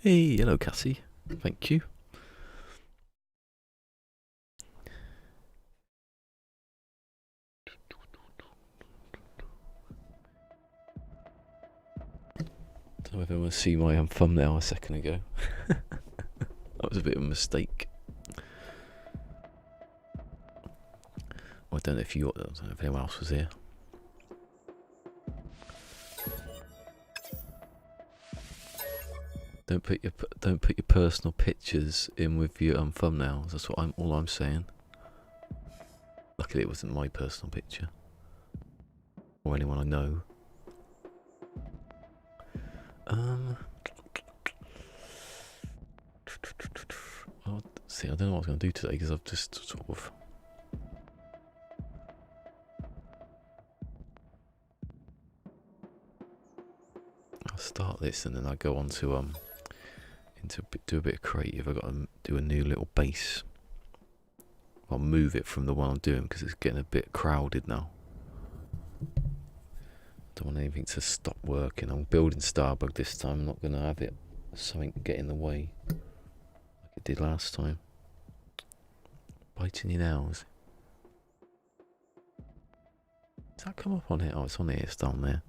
Hey, hello Cassie. Thank you. Don't know if everyone see my thumbnail a second ago. That was a bit of a mistake. I don't know if you, I don't know if anyone else was here. Don't put your personal pictures in with your thumbnails. That's what all I'm saying. Luckily, it wasn't my personal picture or anyone I know. Well, see, I don't know what I was going to do today because I've just sort of. I'll start this and then I go on to do a bit of creative. I've got to do a new little base. I'll move it from the one I'm doing because it's getting a bit crowded now. Don't want anything to stop working. I'm building Starbug this time. I'm not going to have it something get in the way like it did last time. Biting your nails. Does that come up on here? Oh, it's on here. It's down there.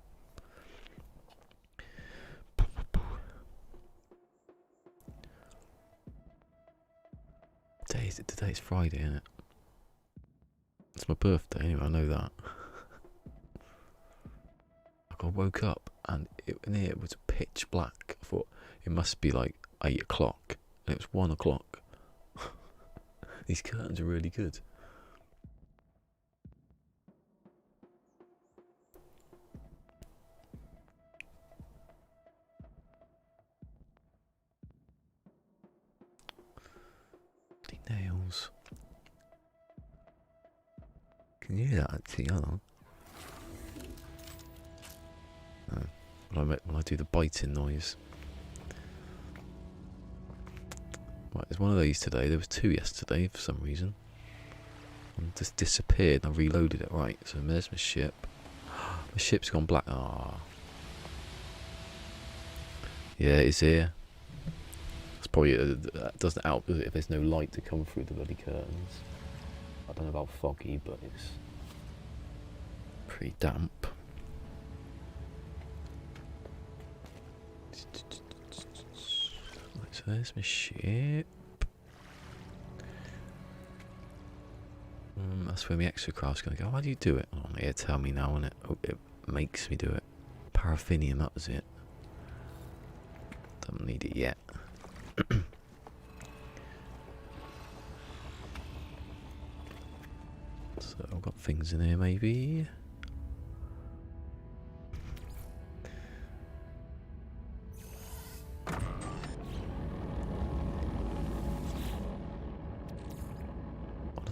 Today's Friday, isn't it? It's my birthday anyway, I know that. I woke up and in here it was pitch black. I thought it must be like 8 o'clock and it was 1 o'clock. These curtains are really good. Nails. Can you hear that actually? Hold on. No. When I do the biting noise. Right, there's one of these today. There was 2 yesterday for some reason. And just disappeared and I reloaded it. Right, so there's my ship. My ship's gone black. Ah. Yeah, it's here. Probably that doesn't help if there's no light to come through the bloody curtains. I don't know about foggy, but it's pretty damp. Right, so there's my ship. That's where my extra craft's going to go. How do you do it? Oh, yeah, tell me now, innit? Oh, it makes me do it. Paraffinium, that was it. Don't need it yet. So I've got things in here maybe. I'll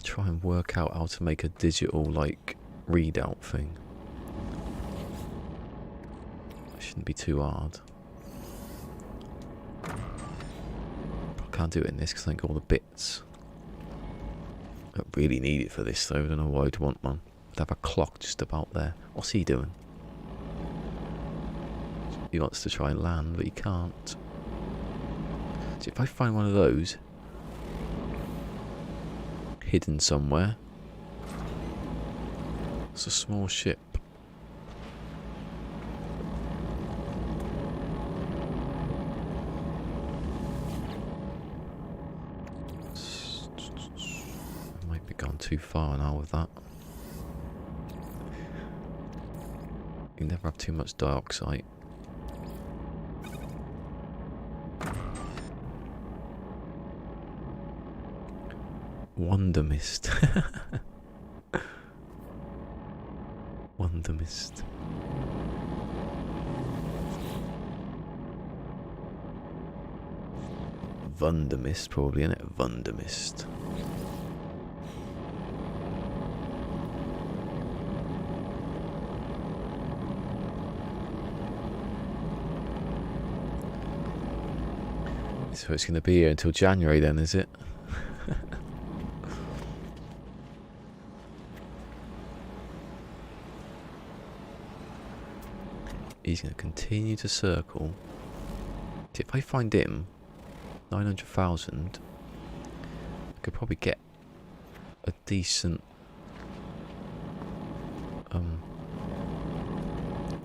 try and work out how to make a digital like readout thing. It shouldn't be too hard. Can't do it in this because I ain't got all the bits. I don't really need it for this though. I don't know why I'd want one. I'd have a clock just about there. What's he doing? He wants to try and land, but he can't. So if I find one of those hidden somewhere, it's a small ship. Gone too far now with that. You never have too much dioxide. Wonder mist. Wonder mist. Wonder mist, probably, isn't it? Wonder mist. So it's going to be here until January then, is it? He's going to continue to circle. If I find him, 900,000. I could probably get a decent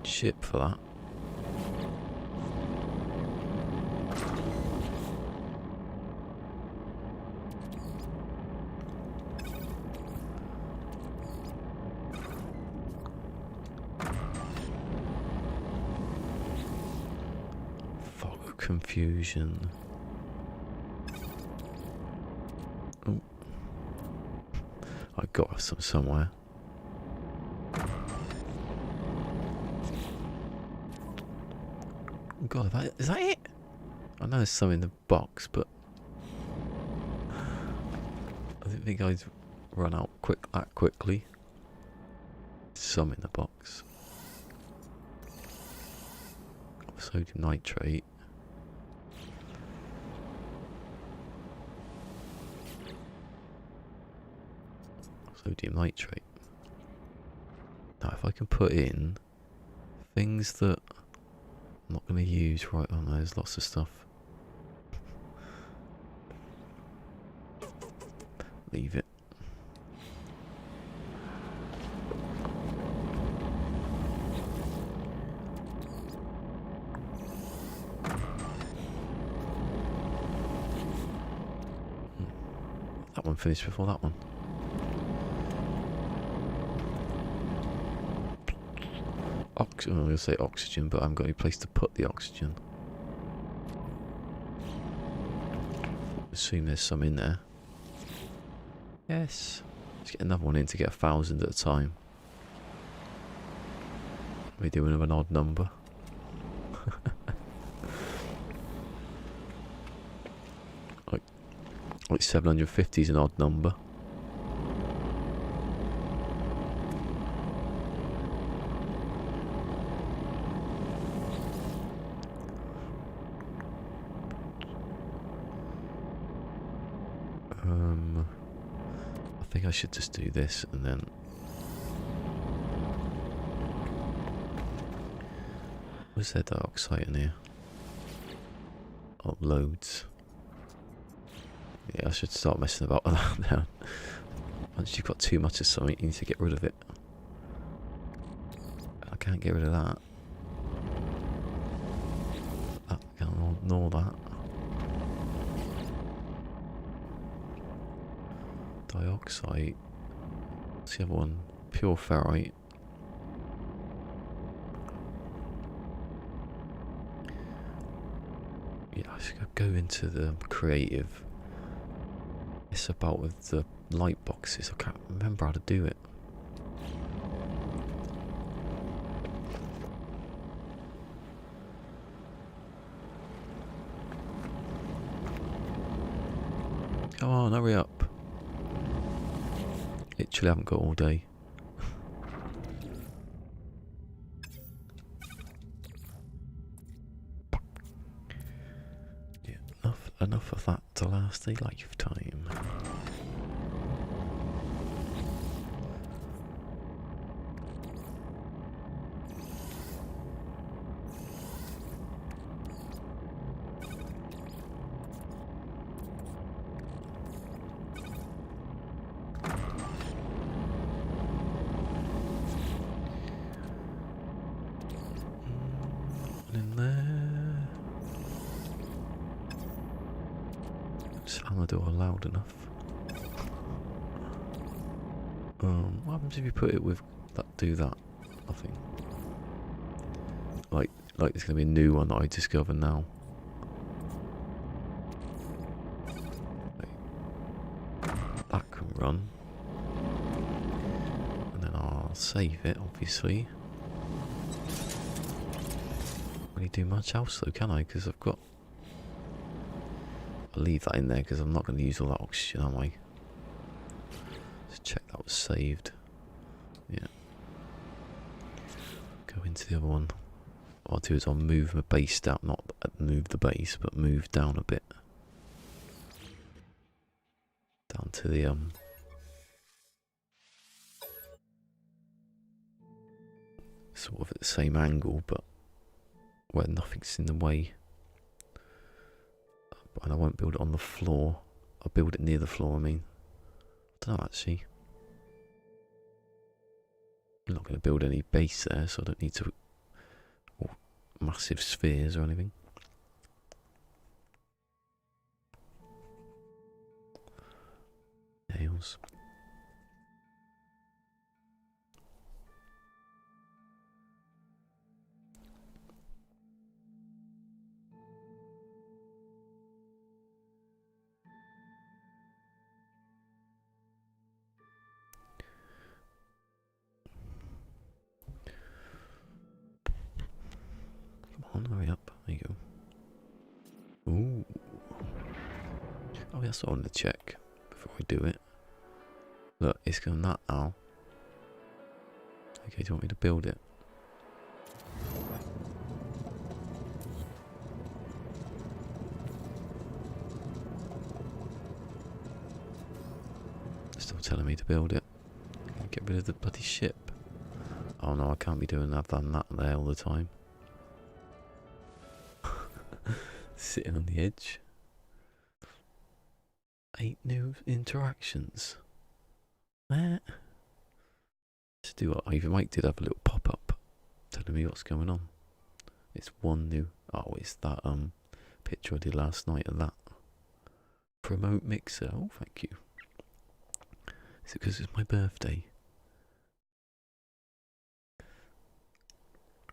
ship for that. Fog of confusion. Oh. I got some somewhere. God, is that it? I know there's some in the box, but I didn't think I'd run out that quickly. Some in the box. Sodium nitrate. Sodium nitrate. Now, if I can put in things that I'm not going to use right on, there's lots of stuff. Leave it. That one finished before that one. I'm going to say oxygen, but I haven't got any place to put the oxygen. Assume there's some in there. Yes. Let's get another one in to get 1,000 at a time. We're doing with an odd number. like 750 is an odd number. I think I should just do this and then was there dioxide in here? Oh, loads. Yeah, I should start messing about with that now. Once you've got too much of something, you need to get rid of it. I can't get rid of that. I can't ignore that. Dioxide. What's the other one? Pure ferrite. Yeah, I should go into the creative. It's about with the light boxes. I can't remember how to do it. Come on, hurry up. Literally haven't got all day. Yeah, enough of that to last a lifetime. In there. Slam the door loud enough. What happens if you put it with that? Do that. Nothing. Like there's gonna be a new one that I discover now. That can run, and then I'll save it. Obviously. Do much else though, can I? Because I've got. I'll leave that in there because I'm not going to use all that oxygen, am I? Let's check that was saved. Yeah. Go into the other one. What I'll do is I'll move my base down, not move the base, but move down a bit. Down to the sort of at the same angle, but where nothing's in the way. And I won't build it on the floor. I'll build it near the floor, I mean. I don't know, actually. I'm not going to build any base there, so I don't need to... Or massive spheres or anything. Nails. Hurry up. There you go. Ooh. Oh, that's what I want to check before I do it. Look, it's going that now. Okay, do you want me to build it? Still telling me to build it. Get rid of the bloody ship. Oh no, I can't be doing that there all the time. Sitting on the edge. 8 new interactions. Let's do what I even Mike did have a little pop-up telling me what's going on. It's one new. Oh, it's that picture I did last night of that. Promote mixer. Oh, thank you. Is it because it's my birthday?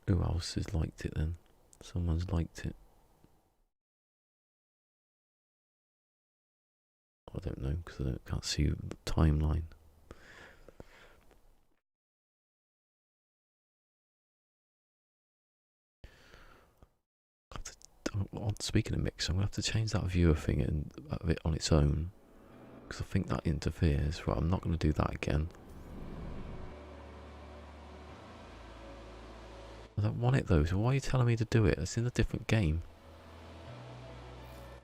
Who else has liked it then? Someone's liked it. I don't know because I can't see the timeline. Speaking of mix, I'm going to have to change that viewer thing and have it on its own because I think that interferes. Right, I'm not going to do that again. I don't want it though, so why are you telling me to do it? It's in a different game.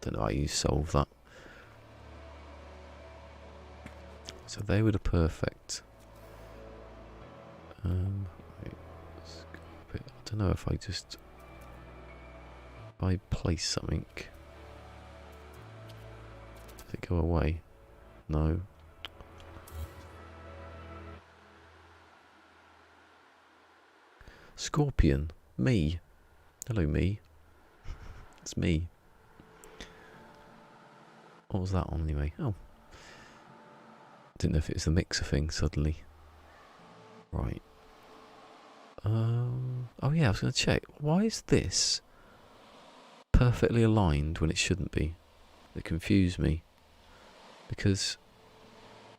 Don't know how you solve that. So they were the perfect. Wait, let's go a bit. I don't know if I just. If I place something. Does it go away? No. Scorpion. Me. Hello, me. It's me. What was that on anyway? Oh. Didn't know if it was the mixer thing suddenly. Right. Oh yeah, I was going to check. Why is this perfectly aligned when it shouldn't be? It confused me. Because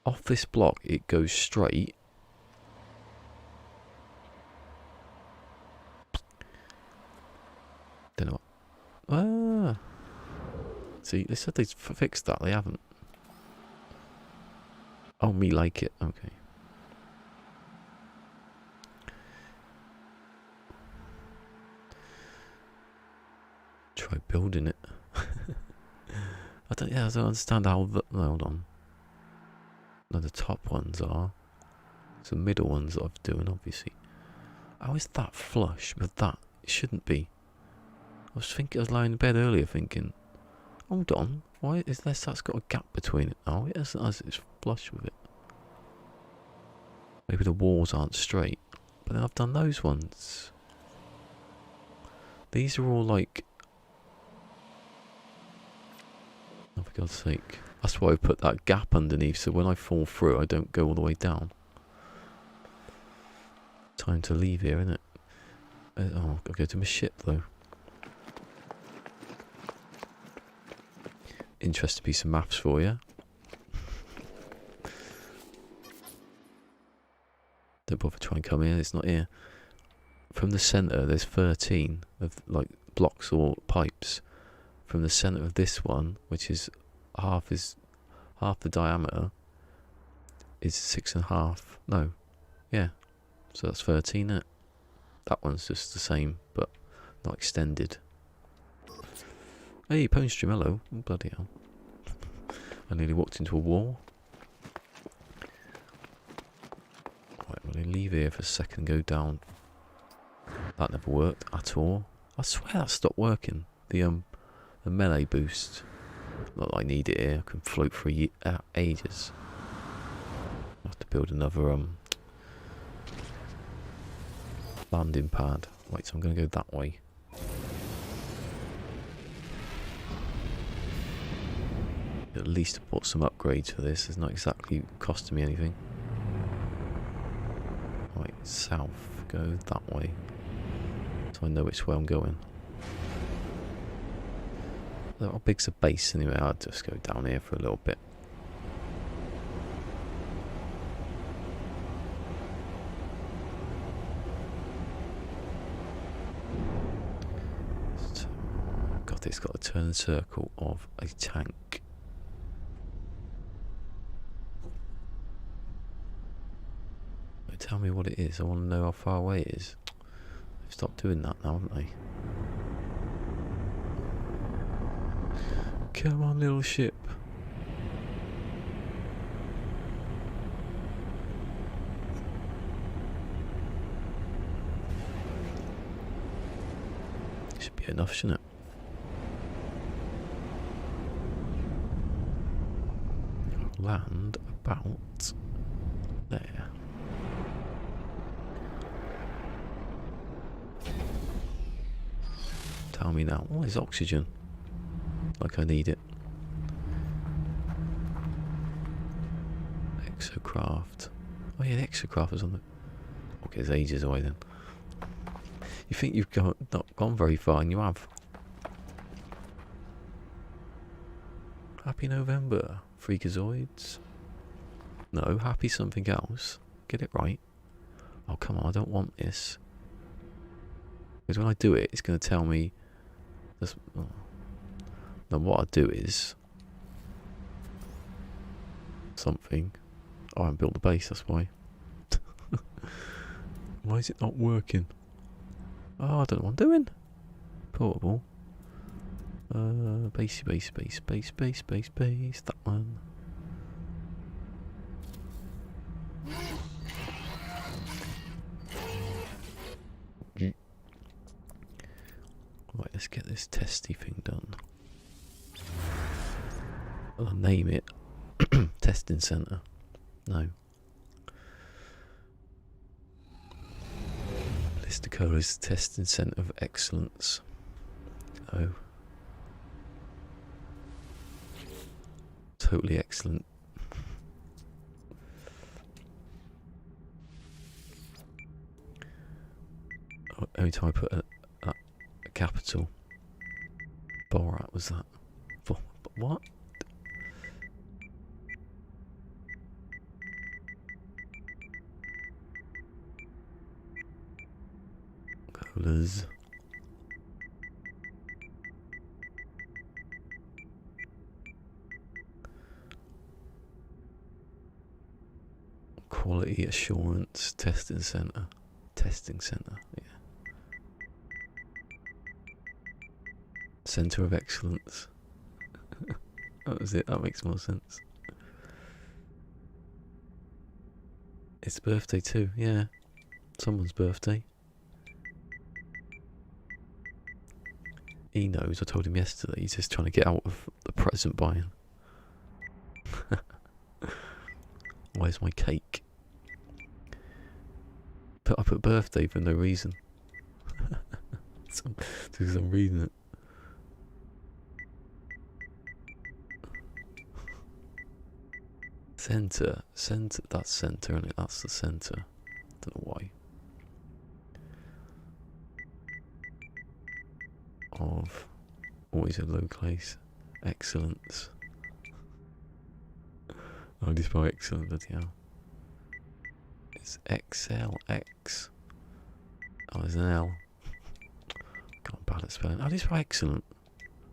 off this block it goes straight. Don't know what. Ah. See, they said they'd fixed that. They haven't. Oh, me like it. Okay. Try building it. I don't understand how the. Hold on. No, the top ones are. It's the middle ones that I'm doing, obviously. How is that flush with that? It shouldn't be. I was lying in bed earlier thinking, hold on, why is this? That's got a gap between it. Oh, it hasn't, as it's flush with it. Maybe the walls aren't straight. But then I've done those ones. These are all like. Oh, for God's sake. That's why I put that gap underneath, so when I fall through, I don't go all the way down. Time to leave here, isn't it? Oh, I've got to go to my ship, though. Interesting piece of maths for you. Don't bother trying to come here, it's not here. From the centre, there's 13 of like blocks or pipes. From the centre of this one, which is half the diameter, is 6.5. No, yeah. So that's 13, isn't it? That one's just the same, but not extended. Hey, Pwn Stream, hello. Oh, bloody hell. I nearly walked into a wall. Right, I'm going to leave here for a second and go down. That never worked at all. I swear that stopped working. The melee boost. Not that I need it here. I can float for ages. I have to build another landing pad. Wait, so I'm going to go that way. At least I bought some upgrades for this. It's not exactly costing me anything. Right, south. Go that way. So I know which way I'm going. How big's the base anyway? I'll just go down here for a little bit. God, it's got a turn circle of a tank. Tell me what it is. I want to know how far away it is. They've stopped doing that now, haven't they? Come on, little ship. Should be enough, shouldn't it? Land about there. Tell me now. Oh, there's oxygen. Like I need it. Exocraft. Oh yeah, the exocraft is on the... Okay, it's ages away then. You think you've not gone very far, and you have. Happy November, Freakazoids. No, happy something else. Get it right. Oh, come on, I don't want this. Because when I do it, it's going to tell me... This, oh. Then what I do is... Something. Oh, I haven't built the base, that's why. Why is it not working? Oh, I don't know what I'm doing. Portable. Base, that one. Right, let's get this testy thing done. I'll name it Testing Centre. No. Ballisticola's Testing Centre of Excellence. Oh. Totally excellent. Every time I put a capital. Borat was that? What? Colas. Quality Assurance Testing Centre. Testing Centre, yeah. Centre of Excellence. That was it, that makes more sense. It's birthday too, yeah. Someone's birthday. He knows, I told him yesterday, he's just trying to get out of the present buying. Where's my cake? I put birthday for no reason. Because I'm reading it. Centre, that's centre, isn't it? That's the centre. Don't know why. Of always a low place. Excellence. Oh, just by excellent, bloody hell. It's XLX. Oh, there's an L. God, I'm bad at spelling. Oh, this by excellent.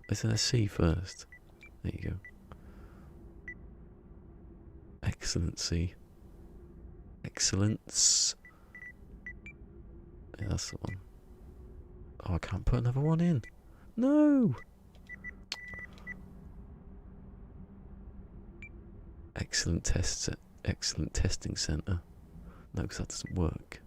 There's a C first. There you go. Excellency. Excellence. Yeah, that's the one. Oh, I can't put another one in. No! Excellent testing centre. No, because that doesn't work.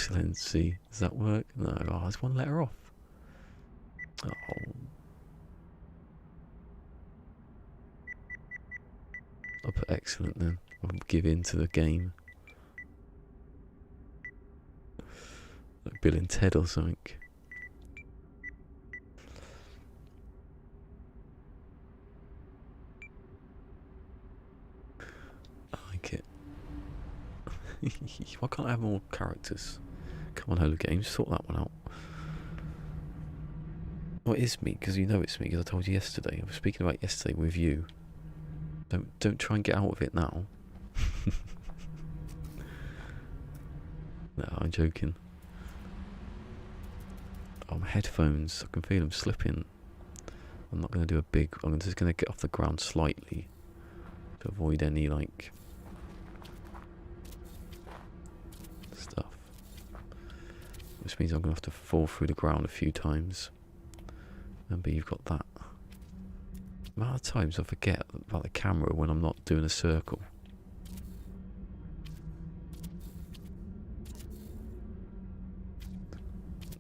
Excellency. Does that work? No, oh, there's one letter off. Oh. I'll put excellent then. I'll give in to the game. Like Bill and Ted or something. I like it. Why can't I have more characters? Come on, Holo Games, sort that one out. Well, it is me, because you know it's me, because I told you yesterday. I was speaking about yesterday with you. Don't try and get out of it now. No, I'm joking. Oh, my headphones, I can feel them slipping. I'm not going to do a big... I'm just going to get off the ground slightly to avoid any, like, stuff. Which means I'm going to have to fall through the ground a few times. Remember, you've got that. The amount of times I forget about the camera when I'm not doing a circle.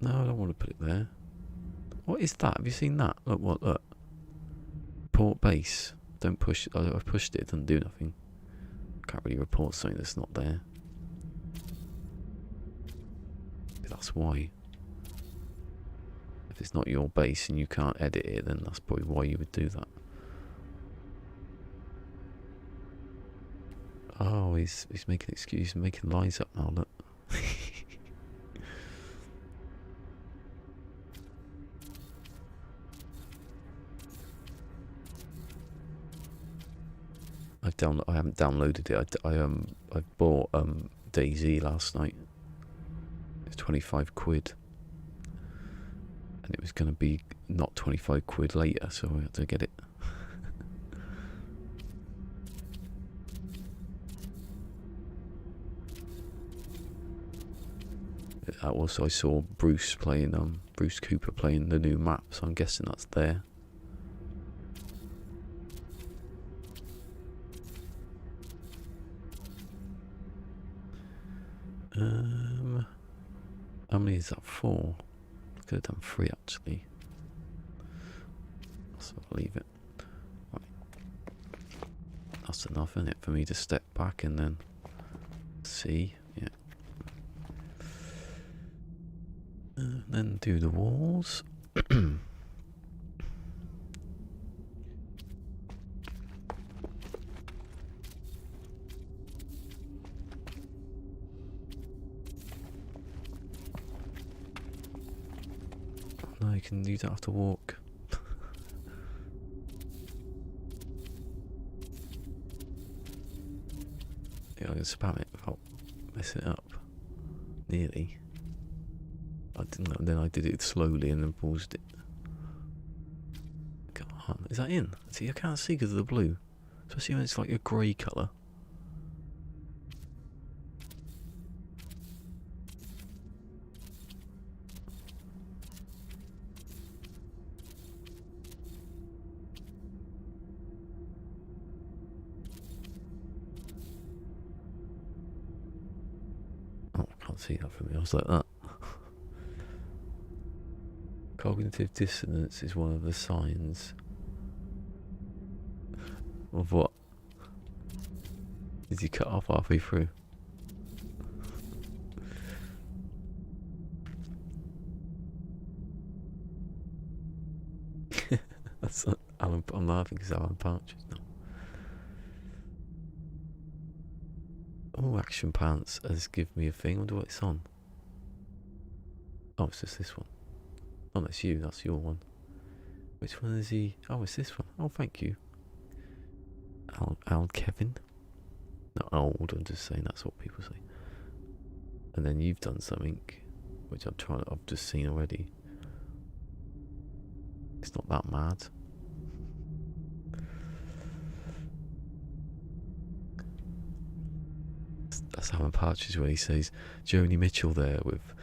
No, I don't want to put it there. What is that? Have you seen that? Look, what? Look. Report base. Don't push. I pushed it. It doesn't do nothing. Can't really report something that's not there. That's why. If it's not your base and you can't edit it, then that's probably why you would do that. Oh, he's making excuses, making lies up now. Look. I haven't downloaded it. I bought DayZ last night. It's 25 quid. And it was going to be not 25 quid later, so I had to get it. Also, I saw Bruce Cooper playing the new map, so I'm guessing that's there. How many is that for? I could have done 3 actually. So I'll leave it. Right. That's enough, isn't it, for me to step back and then see? Yeah. Then do the walls. No, you don't have to walk. Yeah, I can spam it without messing it up. Nearly. I didn't. Then I did it slowly and then paused it. Come on, is that in? See, I can't see because of the blue, especially when it's like a grey colour. Oh, I can't see that from me. I was like that. Cognitive dissonance is one of the signs of what? Did you cut off halfway through? That's Alan. I'm laughing because Alan Partridge. No. Oh, Action Pants has given me a thing. I wonder what it's on. Oh, it's just this one. Oh, that's you. That's your one. Which one is he? Oh, it's this one. Oh, thank you. Al Kevin. Not old. I'm just saying that's what people say. And then you've done something, which I've just seen already. It's not that mad. That's Alan Partridge when he says Joni Mitchell there with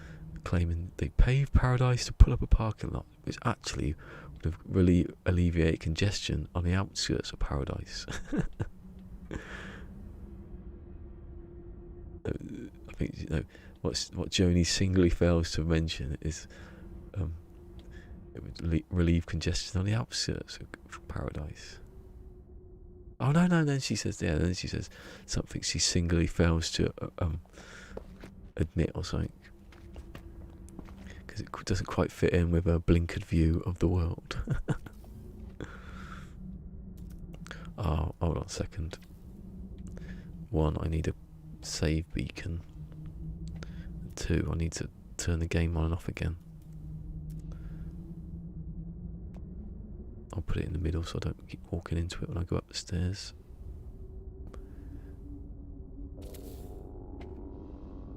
claiming they paved Paradise to pull up a parking lot, which actually would have really alleviated congestion on the outskirts of Paradise. I think what Joni singly fails to mention is it would relieve congestion on the outskirts of paradise. Oh no! Then she says, Then she says something she singly fails to admit or something, because it doesn't quite fit in with her blinkered view of the world. Oh, hold on a second. 1, I need a save beacon. 2, I need to turn the game on and off again. I'll put it in the middle so I don't keep walking into it when I go up the stairs.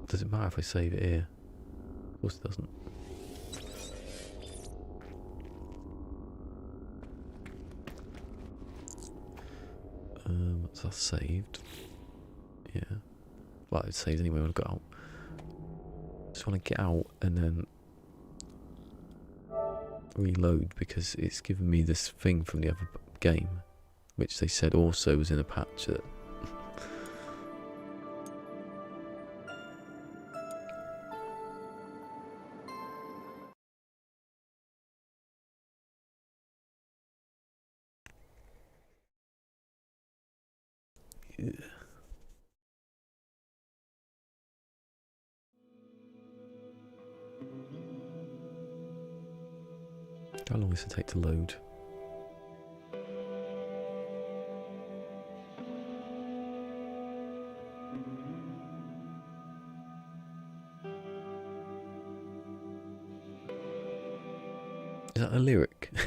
Does it matter if I save it here? Of course it doesn't. So that's saved. Yeah. Well, it saved anyway when I got out. Just want to get out and then reload, because it's given me this thing from the other game, which they said also was in a patch that yeah. How long does it take to load? Is that a lyric? I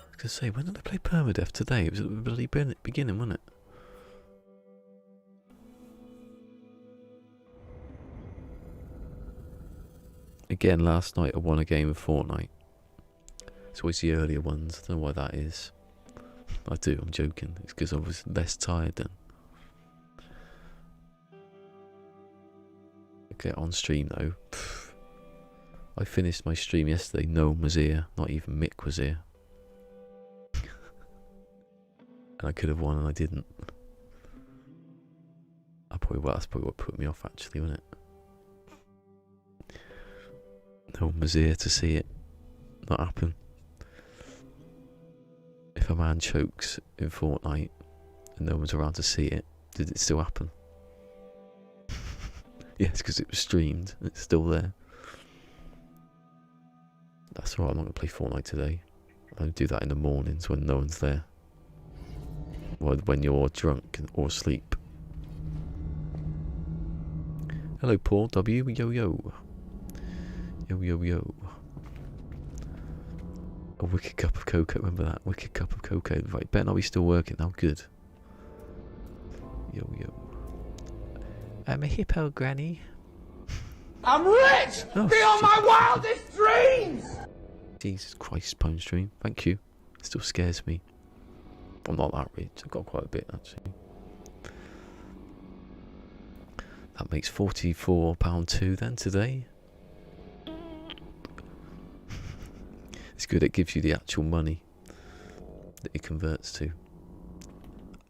was going to say, when did I play PermaDEAD today? It was at the bloody beginning, wasn't it? Again, last night I won a game of Fortnite. It's always the earlier ones. I don't know why that is. I do, I'm joking. It's because I was less tired then. Okay, on stream though. I finished my stream yesterday. No one was here. Not even Mick was here. And I could have won and I didn't. That's probably what put me off actually, wasn't it? No one was here to see it not happen. If a man chokes in Fortnite and no one's around to see it, did it still happen? Yes, because it was streamed. It's still there. That's alright, I'm not going to play Fortnite today. I'll do that in the mornings when no one's there. Or when you're drunk or asleep. Hello Paul W, yo yo. Yo yo yo. A wicked cup of cocoa, remember that? Wicked cup of cocoa. Right, better not be still working now, good. Yo yo. I'm a hippo, granny. I'm rich! Oh, beyond my wildest dreams! Jesus Christ, Pwn Stream. Thank you. It still scares me. I'm not that rich. I've got quite a bit, actually. That makes £44.2 then today. It's good, it gives you the actual money that it converts to.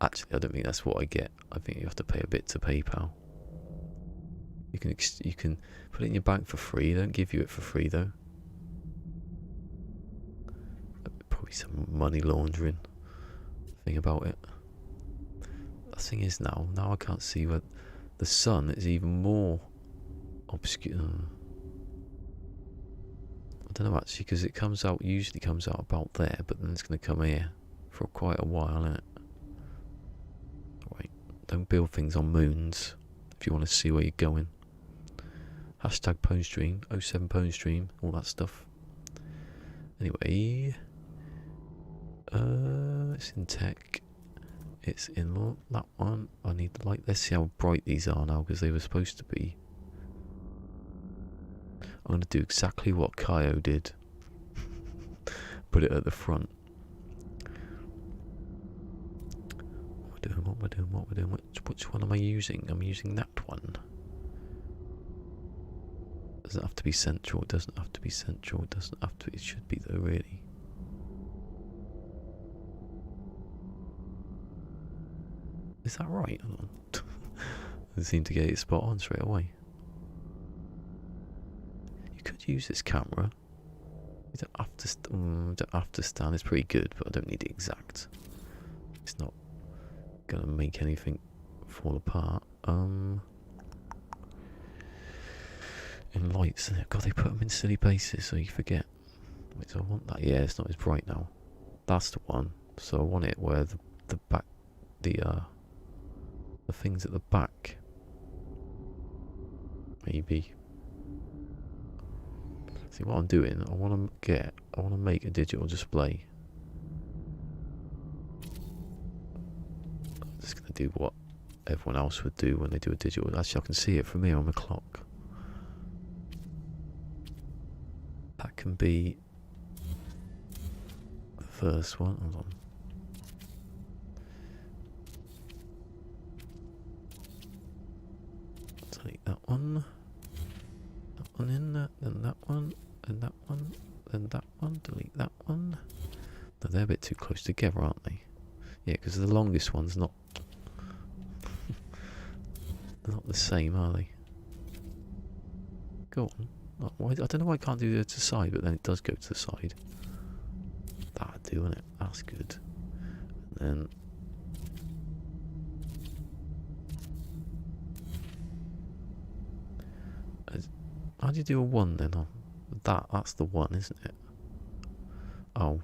Actually, I don't think that's what I get. I think you have to pay a bit to PayPal. You can put it in your bank for free. They don't give you it for free though. Probably some money laundering thing about it. The thing is now I can't see where the sun is even more obscure. I don't know actually, because it usually comes out about there, but then it's going to come here for quite a while, isn't it? Right, don't build things on moons if you want to see where you're going. Hashtag PwnStream, 07 PwnStream, all that stuff. Anyway, it's in tech. It's in that one. I need the light. Let's see how bright these are now, because they were supposed to be. I'm going to do exactly what Kaio did. Put it at the front. What we're doing. Which one am I using? I'm using that one. Doesn't have to be central. It doesn't have to be central. It doesn't have to. It should be though, really. Is that right? Hold on. I seem to get it spot on straight away. You could use this camera. You don't have to. Don't have to stand. It's pretty good, but I don't need it exact. It's not gonna make anything fall apart. In lights, God, they put them in silly places, so you forget. Wait, so I want that. Yeah, it's not as bright now. That's the one. So I want it where the back, the things at the back. Maybe. See what I'm doing? I want to make a digital display. I'm just gonna do what everyone else would do when they do a digital. Actually, I can see it from here on the clock. That can be the first one. Hold on. Delete that one. That one in there, then that one, then that one, then that one. Delete that one. No, they're a bit too close together, aren't they? Yeah, because the longest one's not not the same, are they? Go on. Oh, why, I don't know why I can't do it to the side, but then it does go to the side. That'll do, isn't it? That's good. And then how do you do a 1 then? Oh, that's the 1, isn't it? Oh.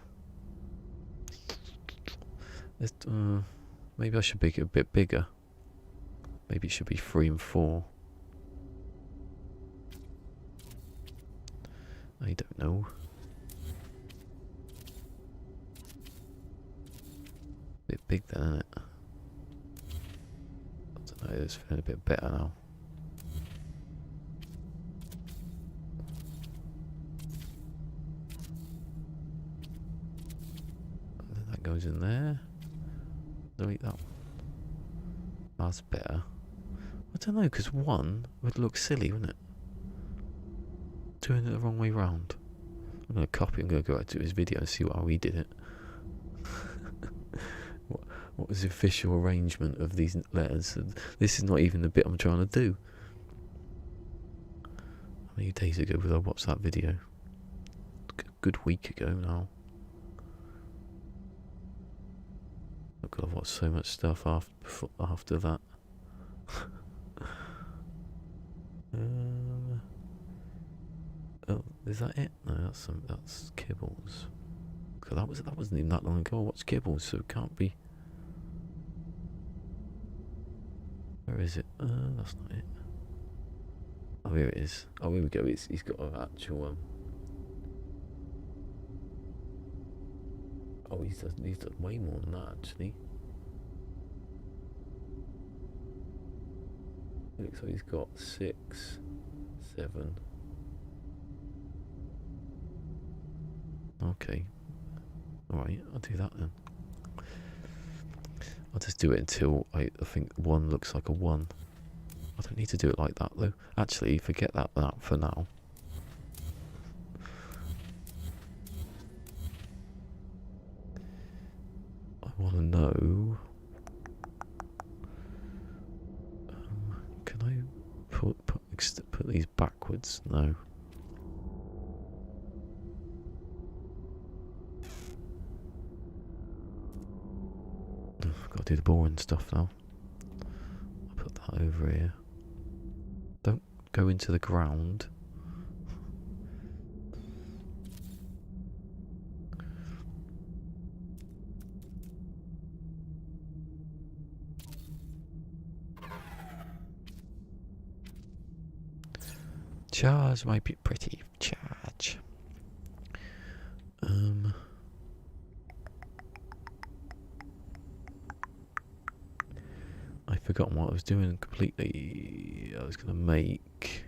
Maybe I should make it a bit bigger. Maybe it should be 3 and 4. I don't know. Bit big then, isn't it? I don't know, it's feeling a bit better now. And then that goes in there. Delete that one. That's better. I don't know, because 1 would look silly, wouldn't it? Doing it the wrong way round. I'm going to copy and go back to his video and see how he did it. what was the official arrangement of these letters? This is not even the bit I'm trying to do. How many days ago did I watch that video? A good week ago now. Look, I've watched so much stuff after that. Oh, is that it? No, that's Kibbles. So that wasn't even that long ago. I watched Kibbles, so it can't be. Where is it? That's not it. Oh, here it is. Oh, here we go. He's got an actual Oh, he's done way more than that actually. It looks like he's got 6, 7. Okay. Alright, I'll do that then. I'll just do it until I think 1 looks like a 1. I don't need to do it like that though. Actually, forget that for now. I want to know... can I put these backwards? No. I've got to do the boring stuff now. I'll put that over here. Don't go into the ground. Charge might be pretty. Charge. I've forgotten what I was doing completely. I was going to make...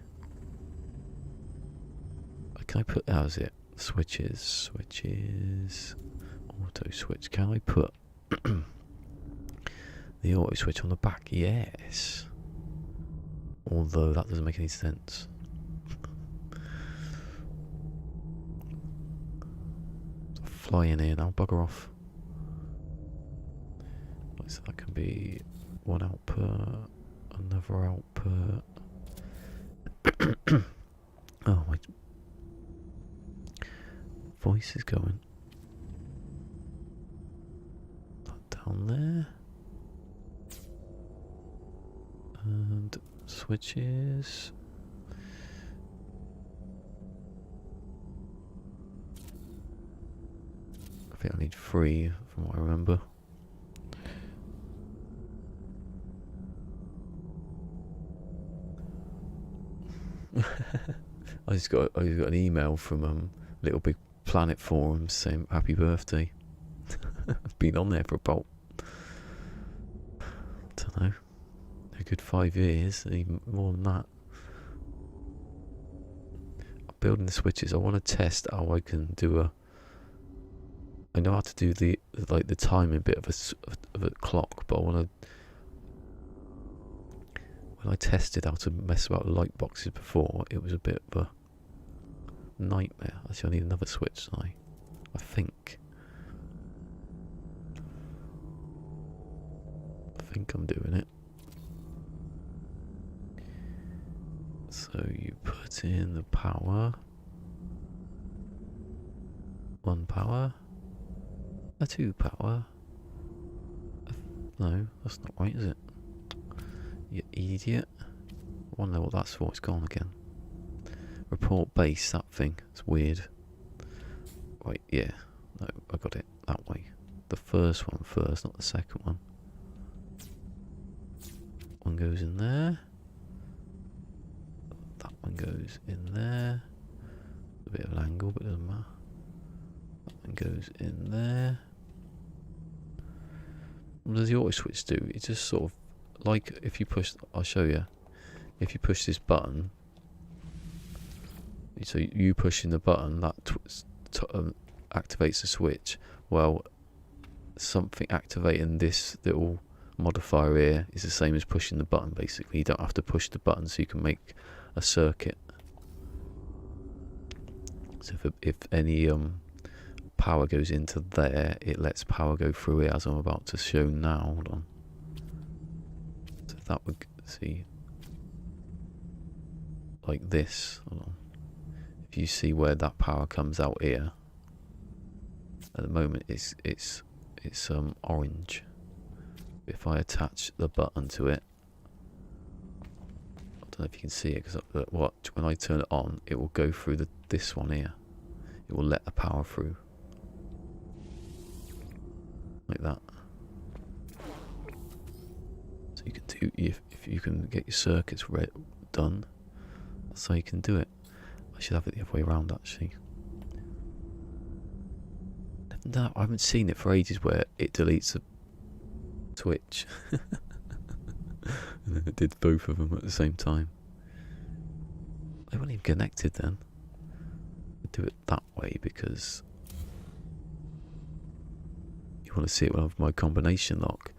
Can I put... How's it? Switches. Auto switch. Can I put the auto switch on the back? Yes. Although that doesn't make any sense. Fly in here now, bugger off. So that can be one output, another output. Oh, my voice is going. That down there. And switches. I think I need 3 from what I remember. I just got an email from Little Big Planet forums saying happy birthday. I've been on there for about, I don't know, a good 5 years, even more than that. I'm building the switches. I want to test how I can do I know how to do the timing bit of a clock, but I want to. When I tested how to mess about with light boxes before, it was a bit of a nightmare. Actually, I need another switch. I think. I think I'm doing it. So you put in the power. 1 power. A 2 power. No, that's not right, is it? You idiot. I want to know what that's for. It's gone again. Report base, that thing. It's weird. Wait, yeah. No, I got it that way. The first one first, not the second one. One goes in there. That one goes in there. A bit of an angle, but it doesn't matter. That one goes in there. What does the auto switch do? It just sort of, like if you push, I'll show you. If you push this button, so you pushing the button, that activates the switch. Well, something activating this little modifier here is the same as pushing the button, basically. You don't have to push the button, so you can make a circuit. So if any power goes into there, it lets power go through here, as I'm about to show now. Hold on. So that would, see, like this. Hold on. If you see where that power comes out here, at the moment it's orange. If I attach the button to it, I don't know if you can see it, because when I turn it on, it will go through this one here. It will let the power through. Like that. So you can do, if you can get your circuits done, that's how you can do it. I should have it the other way around, actually. No, I haven't seen it for ages where it deletes the switch. And then it did both of them at the same time. They weren't even connected then. I do it that way because you want to see it with my combination lock.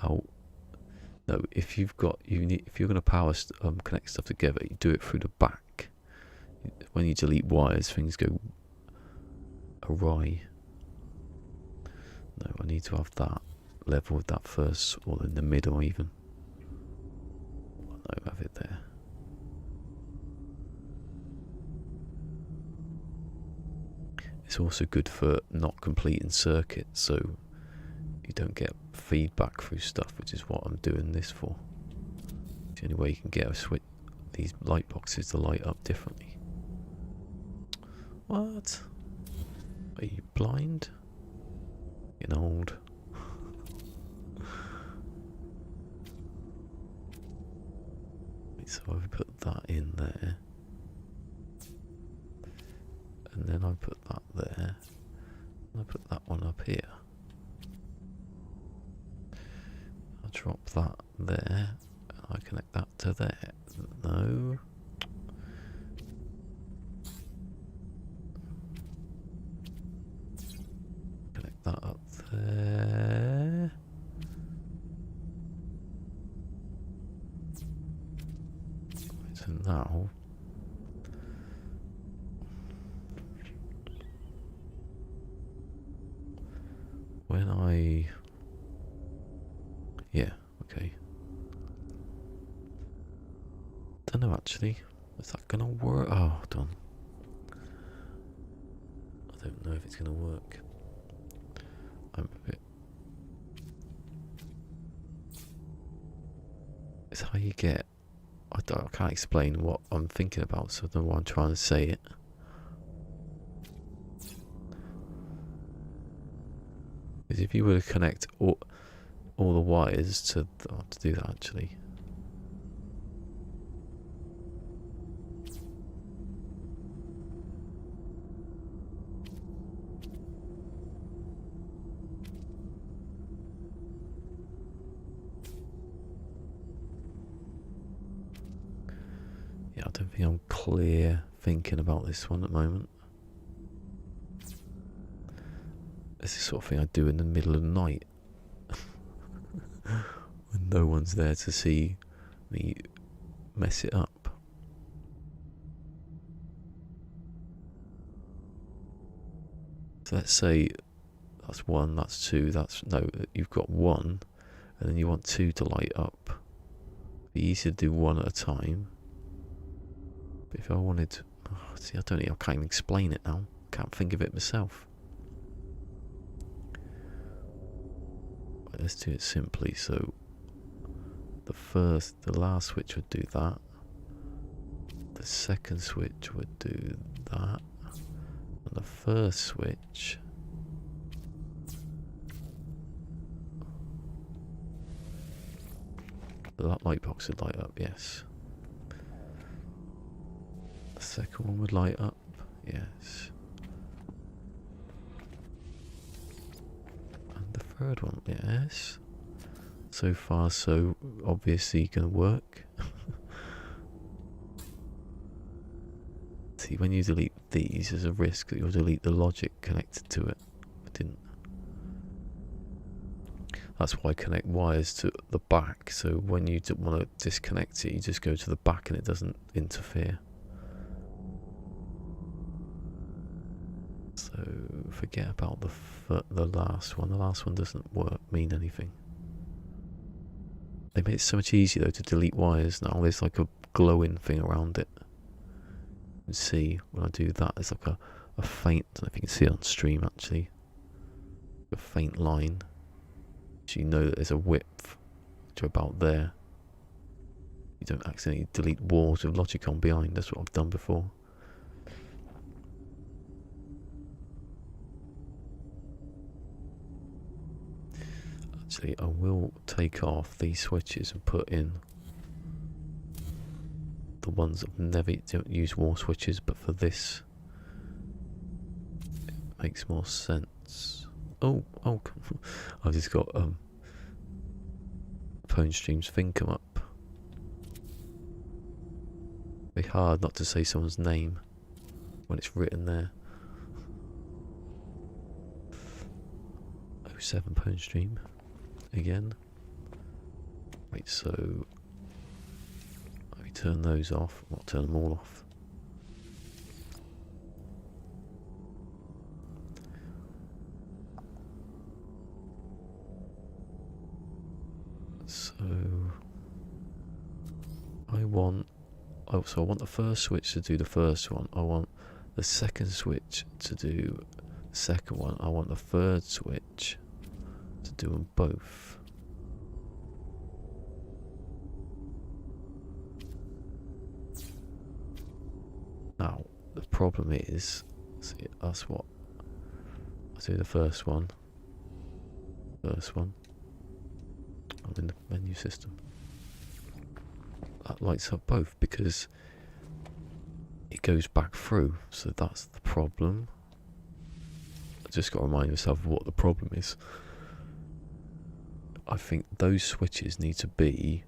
No, if you've got, if you're going to power connect stuff together, you do it through the back. When you delete wires, things go awry. No, I need to have that level with that first, or in the middle even. No, have it there. It's also good for not completing circuits, so you don't get feedback through stuff, which is what I'm doing this for. It's the only way you can get a switch, these light boxes to light up differently. What? Are you blind? Getting old. So I've put that in there. And then I put that there. And I put that one up here. I'll drop that there. And I connect that to there. No. Connect that up there. So now when yeah, okay. don't know actually. Is that gonna work? Oh, done. I don't know if it's gonna work. I'm a bit. It's how you get. I can't explain what I'm thinking about, so I don't know why I'm trying to say it. Because if you were to connect all the wires to do that actually. Yeah, I don't think I'm clear thinking about this one at the moment. It's the sort of thing I do in the middle of the night. When no one's there to see me mess it up. So let's say that's one, that's two, you've got one, and then you want two to light up. It'd be easier to do one at a time. But if I wanted to, see, I can't even explain it now. I can't think of it myself. Right, let's do it simply. So the last switch would do that. The second switch would do that. And the first switch that light box would light up, yes. The second one would light up, yes. And the third one, yes. So far, so obviously gonna work. See, when you delete these, there's a risk that you'll delete the logic connected to it. I didn't. That's why I connect wires to the back, so when you want to disconnect it, you just go to the back and it doesn't interfere. So forget about the last one. The last one doesn't mean anything. They made it so much easier though to delete wires now. There's like a glowing thing around it. You can see when I do that, there's like a faint, I don't know if you can see it on stream actually, a faint line. So you know that there's a width to about there. You don't accidentally delete walls with logic on behind. That's what I've done before. Actually, I will take off these switches and put in the ones that never don't use wall switches, but for this it makes more sense. Oh, I've just got phone streams thing come up. Very hard not to say someone's name when it's written there. 07 phone stream again. Right, so let me turn those off. Not turn them all off. So I want the first switch to do the first one. I want the second switch to do the second one. I want the third switch to do them both. Now the problem is, see, that's what I do the first one. I'm in the menu system. That lights up both because it goes back through, so that's the problem. I just got to remind myself of what the problem is. I think those switches need to be...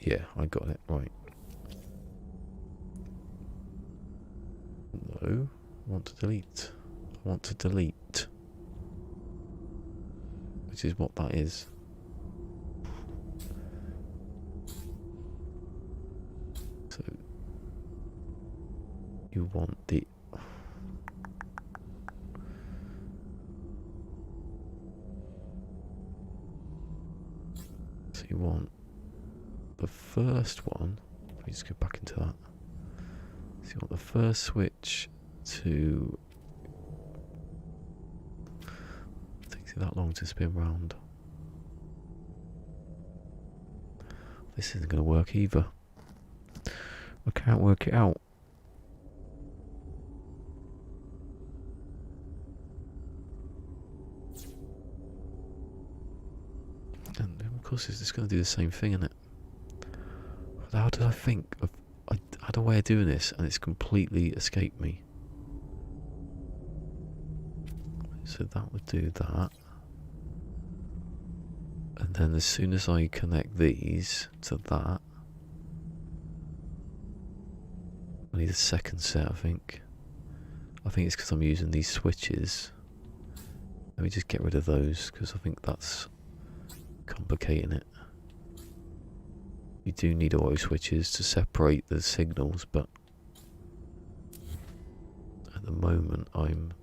Yeah, I got it, right. No, I want to delete. Which is what that is. So you want the... So you want the first one. Let me just go back into that. So you want the first switch to. It takes it that long to spin round. This isn't going to work either. I can't work it out. And of course it's just going to do the same thing, isn't it? How did I think of... I had a way of doing this and it's completely escaped me. So that would do that. And then as soon as I connect these to that, I need a second set, I think. I think it's because I'm using these switches. Let me just get rid of those because I think that's complicating it. You do need auto switches to separate the signals, but at the moment I'm...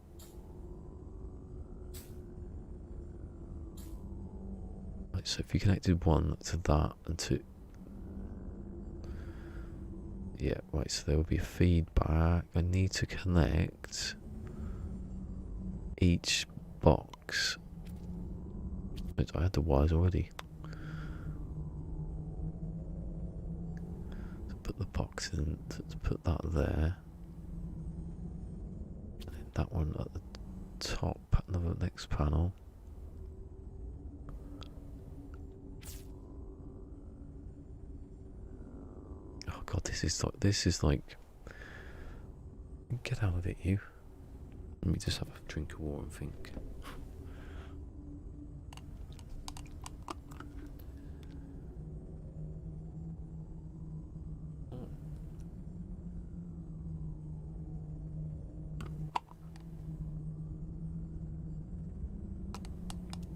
Right, so if you connected one to that and to... Yeah, right, so there will be a feedback. I need to connect each box. I had the wires already. To put the box in, to put that there. And that one at the top, another next panel. Oh god, this is like get out of it, you. Let me just have a drink of water and think.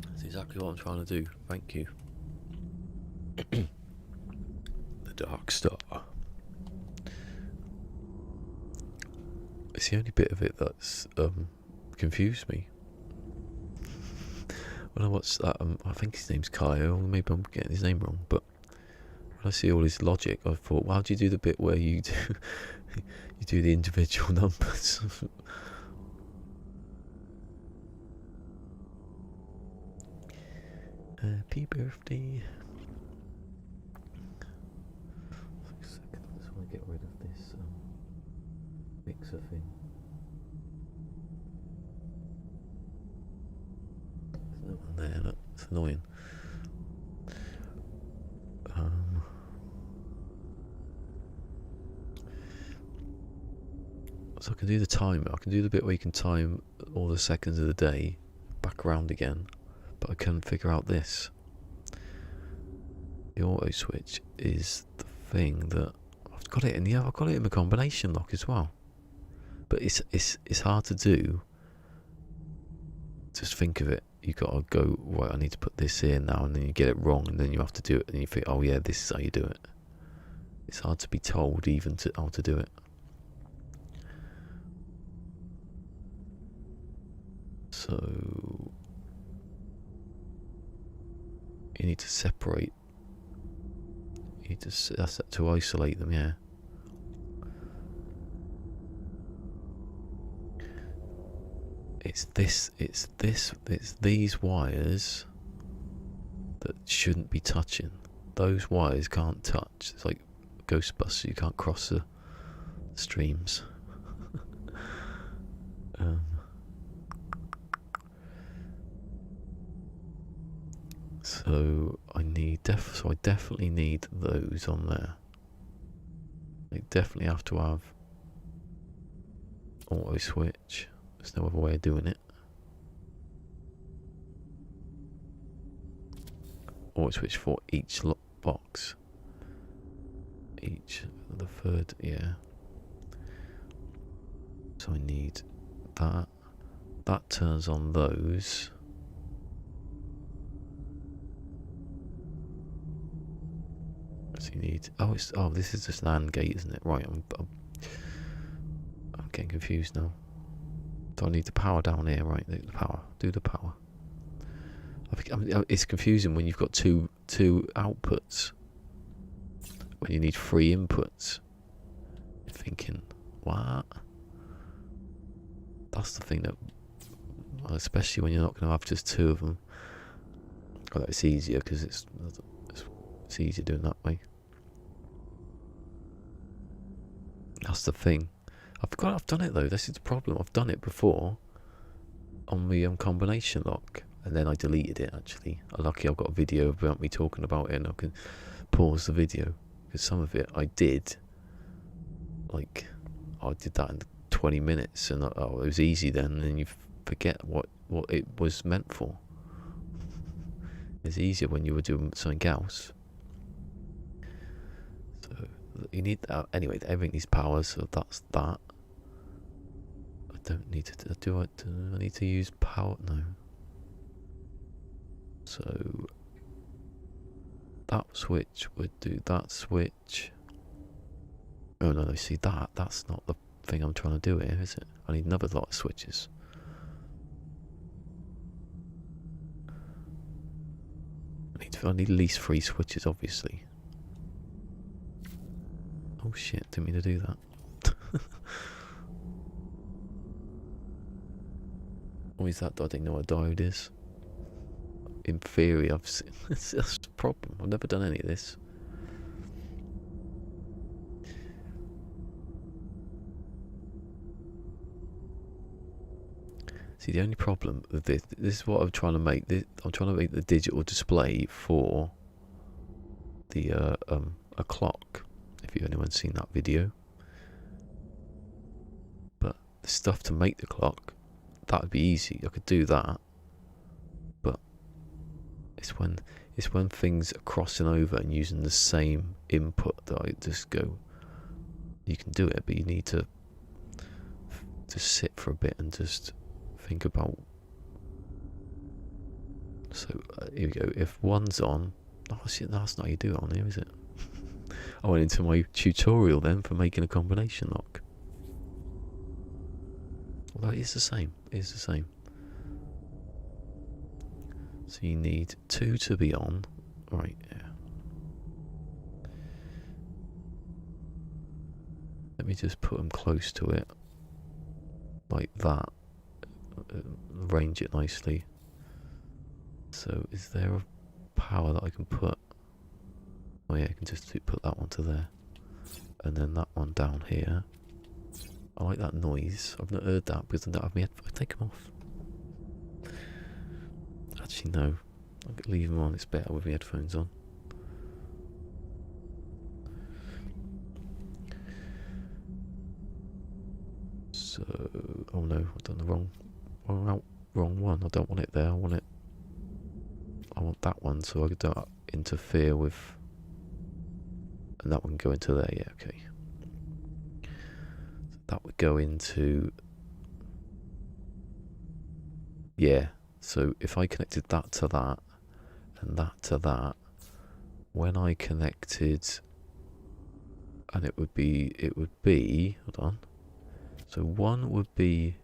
That's exactly what I'm trying to do. Thank you. The Dark Star. It's the only bit of it that's confused me. When I watched that, I think his name's Kyle, maybe I'm getting his name wrong, but when I see all his logic, I thought, well, how do you do the bit where you do you do the individual numbers? Happy birthday. A second, I just want to get rid of this mixer thing. There's no one there, look, it's annoying. So I can do the timer, I can do the bit where you can time all the seconds of the day back around again, but I couldn't figure out this. The auto switch is the thing that I've got it in. Yeah, I've got it in the combination lock as well, but it's hard to do. Just think of it. You got to go right. I need to put this in now, and then you get it wrong, and then you have to do it, and you think, oh yeah, this is how you do it. It's hard to be told even to how to do it. So you need to separate. You need to isolate them, yeah. It's these wires that shouldn't be touching. Those wires can't touch. It's like Ghostbusters, you can't cross the streams. So I definitely need those on there. I definitely have to have auto switch. There's no other way of doing it. Auto switch for each box. Each, the third, yeah. So I need that. That turns on those. So you need, this is just an AND gate, isn't it? Right, I'm getting confused now. Do I need the power down here? Right, the power. Do the power. I mean, it's confusing when you've got two outputs. when you need 3 inputs, you're thinking, what? That's the thing that, well, especially when you're not going to have just 2 of them. Although it's easier because it's easier doing that way. That's the thing. I've done it though. This is the problem. I've done it before on the combination lock, and then I deleted it. Actually, lucky I've got a video about me talking about it, and I can pause the video because some of it I did. Like, I did that in 20 minutes, and it was easy then, and then you forget what it was meant for. It's easier when you were doing something else. So you need anyway. Everything needs power, so that's that. I don't need to. Do I need to use power? No. So that switch would do that switch. Oh no! See that's not the thing I'm trying to do here, is it? I need another lot of switches. I need at least 3 switches, obviously. Oh shit, didn't mean to do that. What is that? I don't know what a diode is. In theory, I've seen... That's the problem. I've never done any of this. See, the only problem with this is what I'm trying to make. I'm trying to make the digital display for the a clock. If anyone's seen that video, but the stuff to make the clock, that would be easy. I could do that, but it's when things are crossing over and using the same input that I just go. You can do it, but you need to just sit for a bit and just think about. So here we go. If one's on, that's not how you do it on here, is it? I went into my tutorial then for making a combination lock. Although it is the same. It is the same. So you need 2 to be on. Right, yeah. Let me just put them close to it. Like that. Arrange it nicely. So is there a power that I can put? Oh yeah, I can just put that one to there, and then that one down here. I like that noise. I've not heard that because I don't have my headphones. Take them off. Actually no, I could leave them on. It's better with my headphones on. So, oh no, I've done the wrong one. I don't want it there. I want that one, so I don't interfere with. And that one go into there, yeah, okay. So that would go into... Yeah, so if I connected that to that, and that to that, when I connected... And it would be, hold on. So one would be...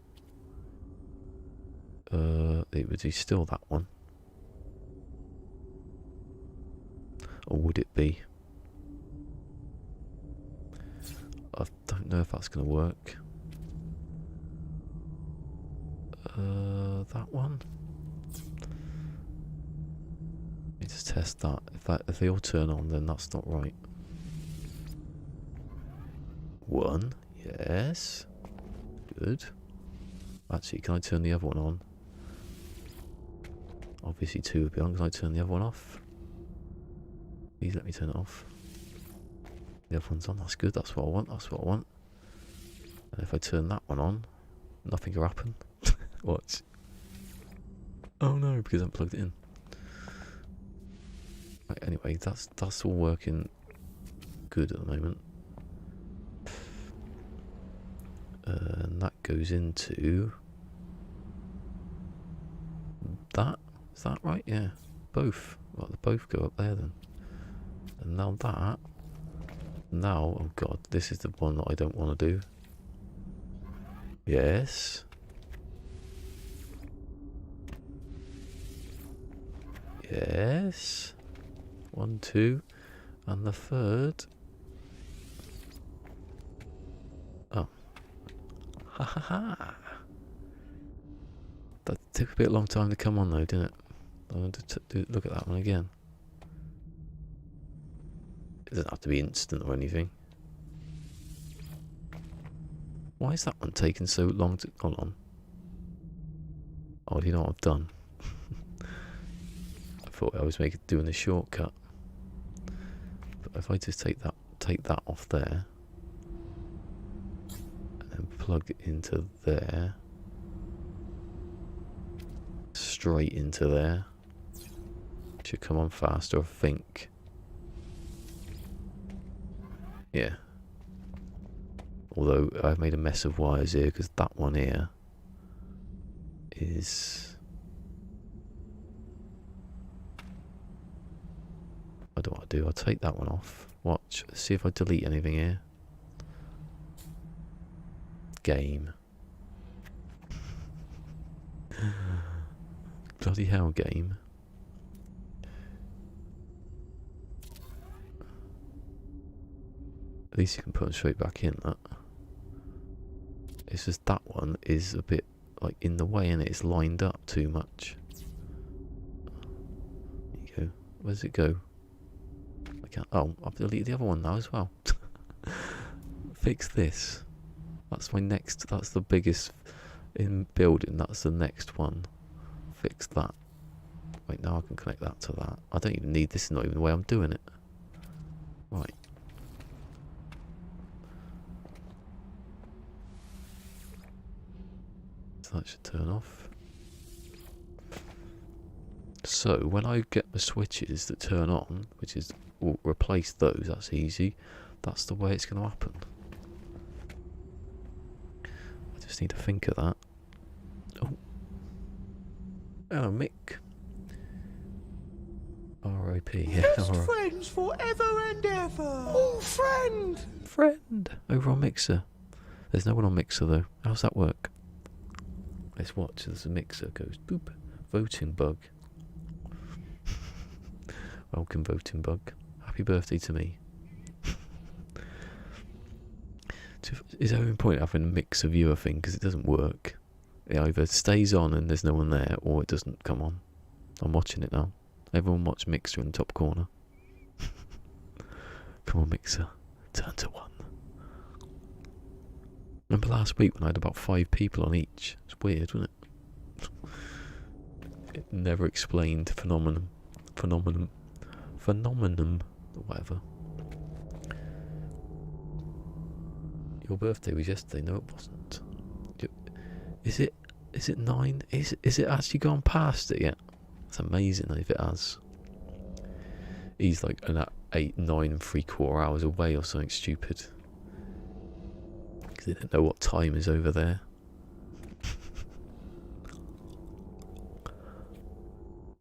it would be still that one. Or would it be? I don't know if that's going to work. That one. Let me just test that. If they all turn on, then that's not right. 1, yes. Good. Actually, can I turn the other one on? Obviously 2 would be on. Can I turn the other one off? Please let me turn it off. The other one's on. That's good. That's what I want. That's what I want. And if I turn that one on, nothing will happen. Watch. Oh no, because I haven't plugged it in. Right, anyway, that's all working good at the moment. And that goes into that. Is that right? Yeah. Both. Well, they both go up there then. And now that. Now, oh god, this is the one that I don't want to do. Yes. Yes. 1, 2. And the third Ha ha ha. That took a bit long time to come on though, didn't it? I want to look at that one again. It doesn't have to be instant or anything. Why is that one taking so long to... Hold on. Oh, do you know what I've done? I thought I was doing a shortcut. But if I just take that off there, and then plug it into there, straight into there, it should come on faster, I think. Yeah. Although I've made a mess of wires here because that one here is... I don't know what to do. I'll take that one off. Watch. Let's see if I delete anything here. Game. Bloody hell, game. At least you can put them straight back in, that. It's just that one is a bit like in the way, and it's lined up too much. There you go. Where's it go? I can't. Oh, I've deleted the other one now as well. Fix this. That's my next. That's the biggest in building. That's the next one. Fix that. Wait, now I can connect that to that. I don't even need this. Is not even the way I'm doing it. Right. So that should turn off. So when I get the switches that turn on, which is we'll replace those, that's easy. That's the way it's going to happen. I just need to think of that. Oh, Mick. R.I.P. Yeah, Best friends forever and ever. Oh, friend. Friend over on Mixer. There's no one on Mixer though. How's that work? Let's watch. There's a Mixer goes boop. Voting bug. Welcome, voting bug. Happy birthday to me. Is there any point having a Mixer viewer thing? Because it doesn't work. It either stays on and there's no one there, or it doesn't come on. I'm watching it now. Everyone watch Mixer in the top corner. Come on, Mixer. Turn to 1. Remember last week when I had about 5 people on each? It's weird, wasn't it? It never explained phenomenon, whatever. Your birthday was yesterday. No, it wasn't. Is it 9? Is it actually gone past it yet? It's amazing if it has. He's like 8, 9 and 3/4 hours away or something stupid. Because they don't know what time is over there.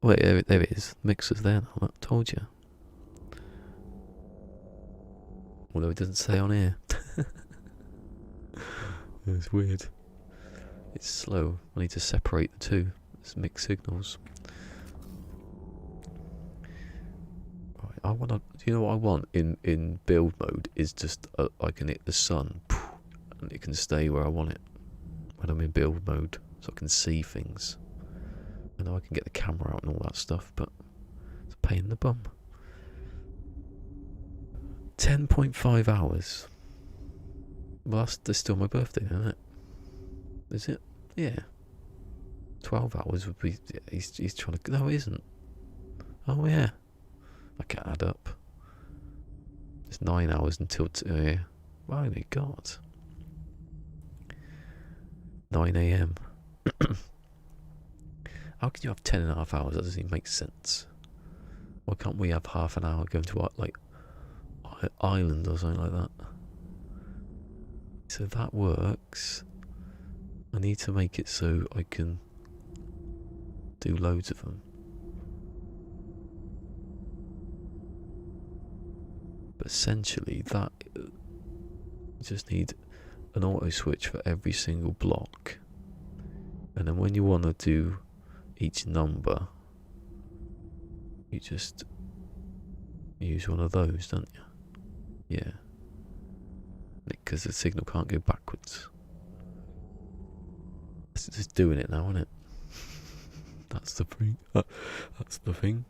Wait, there it is. Mixer's there now. I told you. Although it doesn't say on here. It's weird. It's slow. I need to separate the two. It's mixed signals. Right, I want to. Do you know what I want in build mode? Is just I can hit the sun, and it can stay where I want it when I'm in build mode, so I can see things. I know I can get the camera out and all that stuff, but it's a pain in the bum. 10.5 hours. Well, that's still my birthday, isn't it? Is it? Yeah. 12 hours would be... He's trying to... No, it isn't. Oh, yeah. I can't add up. It's 9 hours until... yeah. My God. 9 AM. How can you have 10.5 hours? That doesn't even make sense. Why can't we have half an hour going to, like, Ireland or something like that? So that works. I need to make it so I can do loads of them. But essentially that you just need an auto switch for every single block. And then when you want to do each number, you just use one of those, don't you? Yeah. Because the signal can't go backwards. It's just doing it now, isn't it? That's the thing. That's the thing.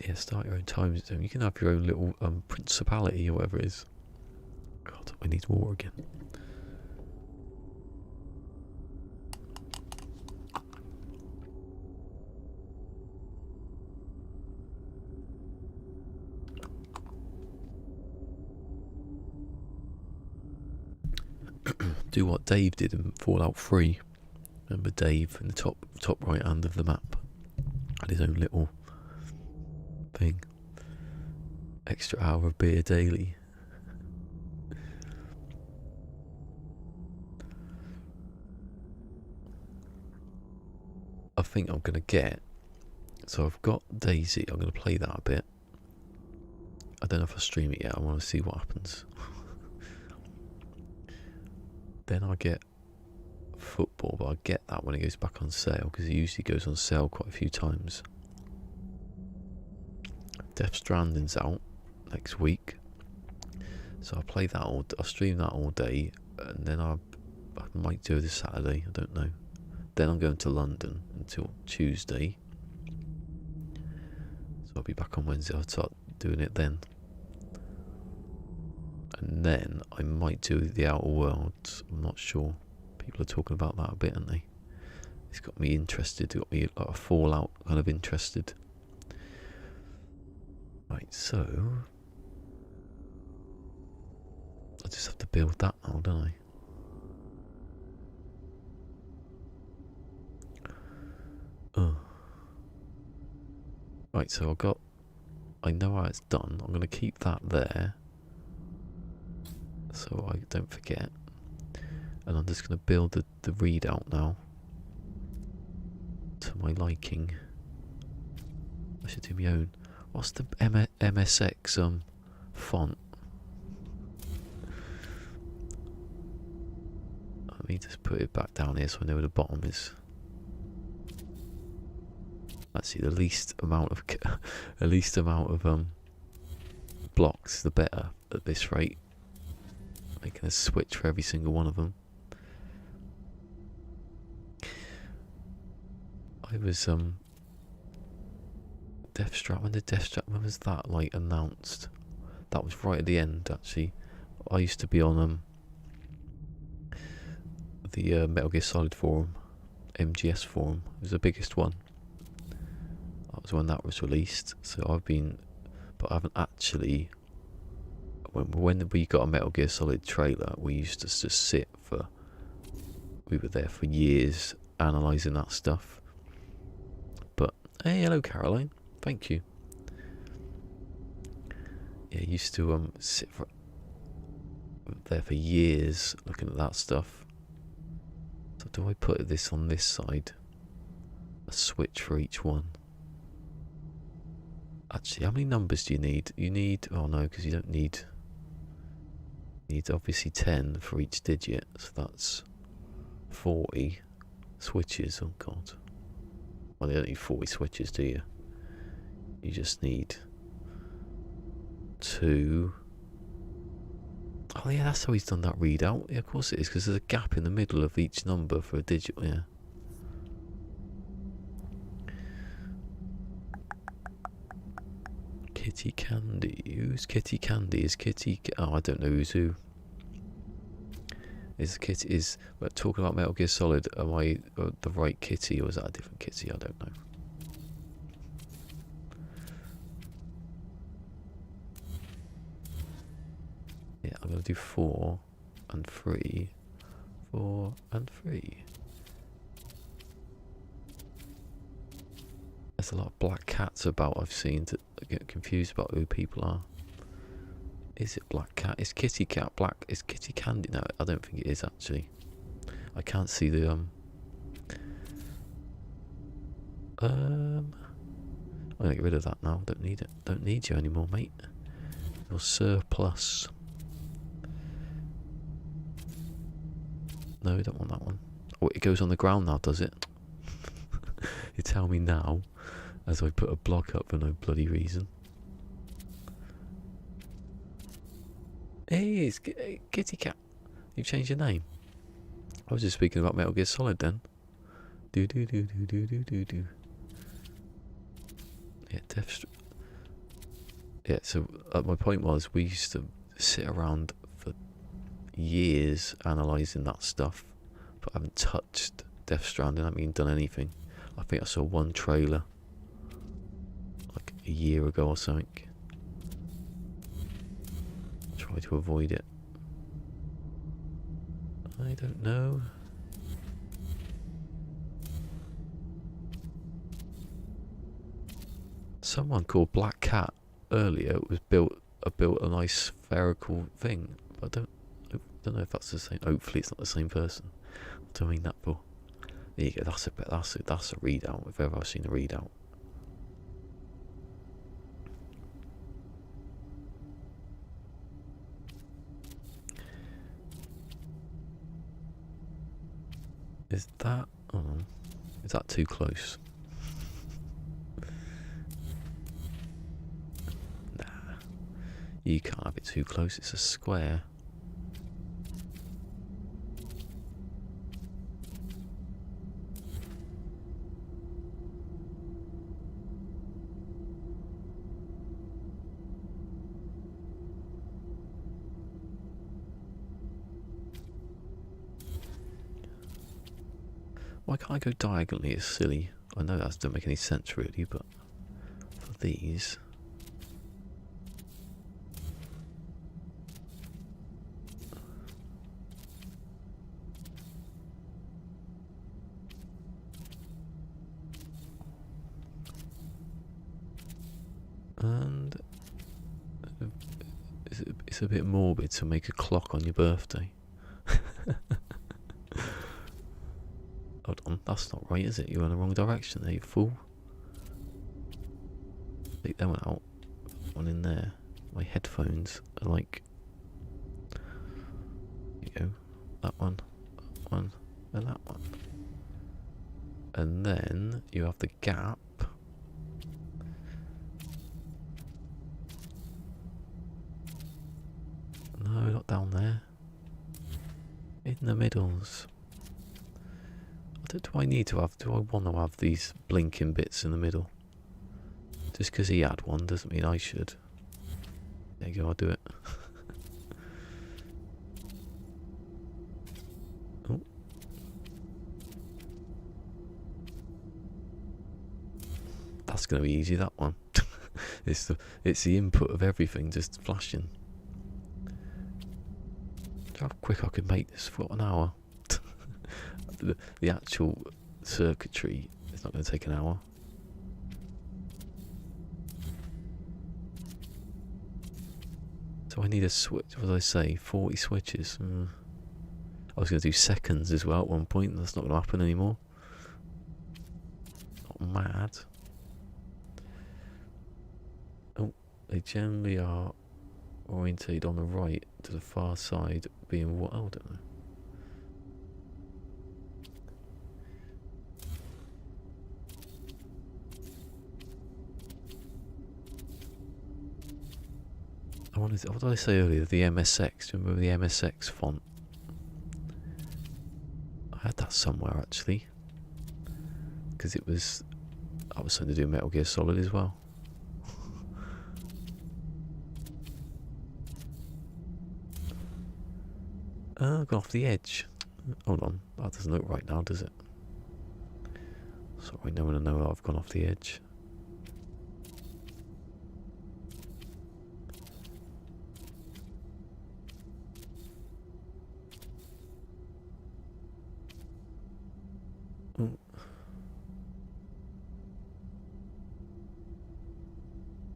Yeah, start your own time zone. You can have your own little principality or whatever it is. God, I need water again. Do what Dave did in Fallout 3. Remember Dave in the top right hand of the map had his own little thing. Extra hour of beer daily. I think I'm gonna get. So I've got Daisy. I'm gonna play that a bit. I don't know if I stream it yet. I want to see what happens. Then I get football, but I get that when it goes back on sale because it usually goes on sale quite a few times. Death Stranding's out next week, so I'll play that I'll stream that all day, and then I might do it this Saturday. I don't know. Then I'm going to London until Tuesday, so I'll be back on Wednesday. I'll start doing it then. And then I might do the Outer Worlds. I'm not sure. People are talking about that a bit, aren't they? It's got me interested. It got me like a Fallout kind of interested. Right, so I just have to build that now, don't I? Right, so I know how it's done. I'm going to keep that there, so I don't forget. And I'm just going to build the readout now to my liking. I should do my own. What's the MSX font? Let me just put it back down here so I know where the bottom is. Actually, the least amount of blocks, the better at this rate. Making a switch for every single one of them. I was Deathstrap. When was that like announced? That was right at the end. Actually, I used to be on the Metal Gear Solid forum, MGS forum. It was the biggest one. That was when that was released. So but I haven't actually. When we got a Metal Gear Solid trailer, we used to just sit for. We were there for years analysing that stuff. But hey, hello Caroline. Thank you. Yeah, I used to sit there for years looking at that stuff. So do I put this on this side? A switch for each one. Actually, how many numbers do you need? You need, oh no, because you don't need. You need obviously 10 for each digit, so that's 40 switches. Oh god. Well, you don't need 40 switches, do you? You just need 2. Oh yeah, that's how he's done that readout. Yeah, of course it is, because there's a gap in the middle of each number for a digit. Yeah. Kitty Candy. Who's Kitty Candy? Is Kitty? Oh, I don't know who's who. Is Kitty? We're talking about Metal Gear Solid. Am I the right Kitty, or is that a different Kitty? I don't know. Yeah, I'm gonna do 4 and 3. 4 and 3. There's a lot of black cats about. I've seen to get confused about who people are. Is it Black Cat? Is Kitty Cat black? Is Kitty Candy? No, I don't think it is actually. I can't see the I'm gonna get rid of that now. Don't need it. Don't need you anymore, mate. Your surplus. No, we don't want that one. Oh, it goes on the ground now, does it? You tell me now, as I put a block up for no bloody reason. Hey, it's Kitty Cat. You've changed your name. I was just speaking about Metal Gear Solid then. Do. Yeah, yeah, so my point was, we used to sit around for years analysing that stuff, but I haven't touched Death Stranding. I haven't even done anything. I think I saw one trailer like a year ago or something. Try to avoid it. I don't know. Someone called Black Cat earlier was built a nice spherical thing. But I don't know if that's the same. Hopefully it's not the same person. What do I mean that for? There you go. That's a readout. If ever I've seen a readout. Is that? Oh, is that too close? Nah, you can't have it too close. It's a square. Why can't I go diagonally? It's silly. I know that doesn't make any sense really, but for these... And it's a bit morbid to make a clock on your birthday. Hold on, that's not right, is it? You're in the wrong direction there, you fool. Take that one out. One in there. My headphones are like... There you go. That one, and that one. And then you have the gap. No, not down there. In the middles. Do I need to have? Do I want to have these blinking bits in the middle? Just because he had one doesn't mean I should. There you go. I'll do it. Oh. That's going to be easy. That one. it's the input of everything just flashing. How quick I could make this for an hour. The actual circuitry is not going to take an hour. So I need a switch. What did I say? 40 switches. I was going to do seconds as well at one point. That's not going to happen anymore. Not mad. Oh, they generally are orientated on the right to the far side, being what? Oh, I don't know. What did I say earlier? The MSX. Do you remember the MSX font? I had that somewhere actually, because I was something to do Metal Gear Solid as well. I've gone off the edge. Hold on, that doesn't look right now, does it? Sorry, no one will know that I've gone off the edge.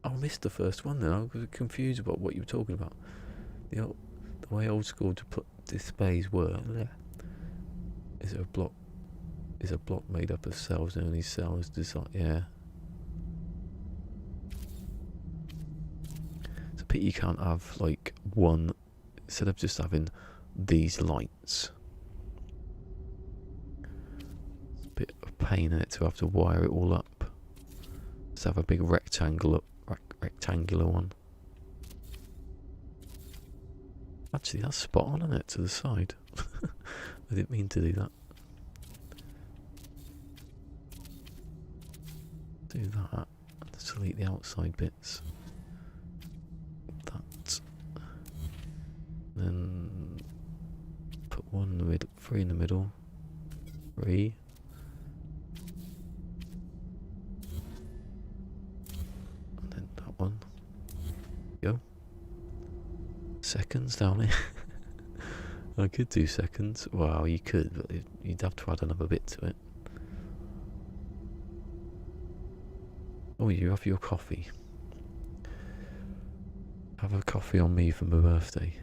I missed the first one then. I was confused about what you were talking about. The way old school to put displays were. Is it a block? Is a block made up of cells and only cells design? Yeah. It's a pity you can't have like one instead of just having these lights. It's a bit of a pain in it to have to wire it all up. Let's have a big rectangular one. Actually, that's spot on, isn't it? To the side. I didn't mean to do that. Do that. Delete the outside bits. That. Then put one in the middle, 3 in the middle. 3. And then that one. Go. Seconds down here. I could do seconds. Wow, you could, but you'd have to add another bit to it. Oh, you have your coffee. Have a coffee on me for my birthday.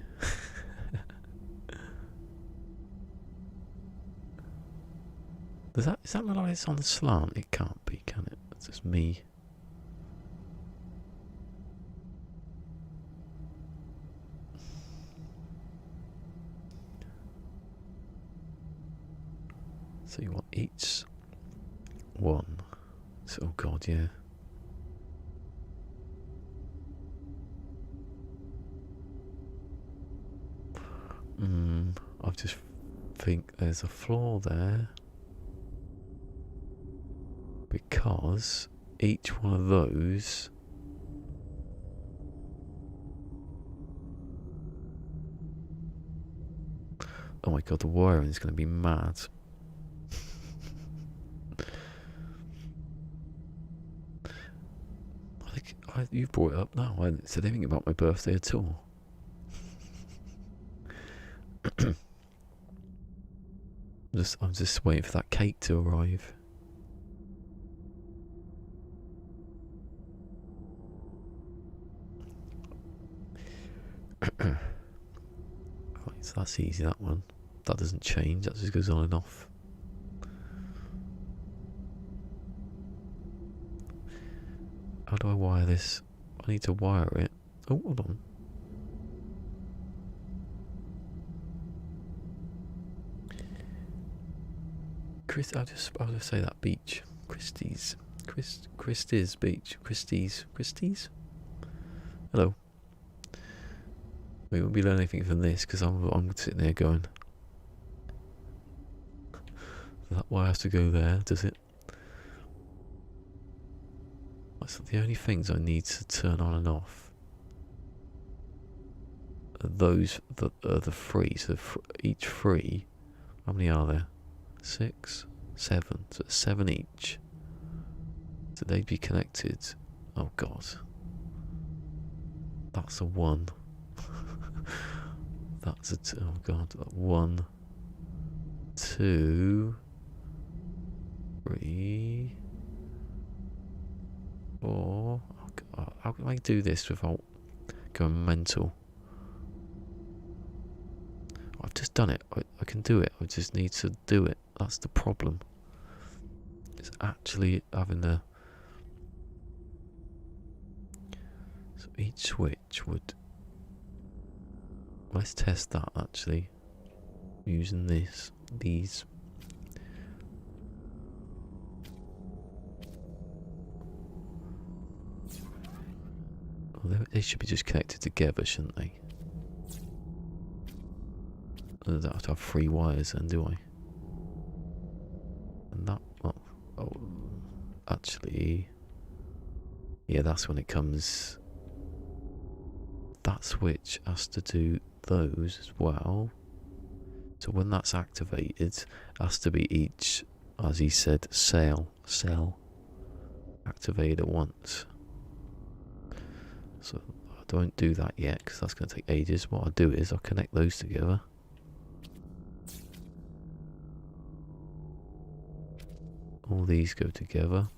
Is that like it's on the slant? It can't be, can it? It's just me. So you want each one. So, oh god, yeah. I just think there's a flaw there. Because each one of those oh my god, the wiring is going to be mad. I think you brought it up now. I didn't say anything about my birthday at all. I'm just waiting for that cake to arrive. Right, so that's easy, that one. That doesn't change, that just goes on and off. How do I wire this? I need to wire it. Oh, hold on. I'll just say that beach. Christie's beach. Christie's. Hello. We won't be learning anything from this because I'm sitting there going. That wire has to go there, does it? So the only things I need to turn on and off are those that are the 3. So each 3. How many are there? 6, 7. So 7 each. So they'd be connected. Oh god. That's a 1. That's a 2. Oh god. 1, 2, 3, 4. Oh god. How can I do this without going mental? I've just done it. I can do it. I just need to do it. That's the problem. It's actually having the... So each switch would... Let's test that actually. Using these. Oh, they should be just connected together, shouldn't they? I don't have to have 3 wires then, do I? And that, oh, actually, yeah, that's when it comes. That switch has to do those as well. So when that's activated, it has to be each, as he said, cell activated at once. So I don't do that yet because that's going to take ages. What I'll do is I'll connect those together. All these go together.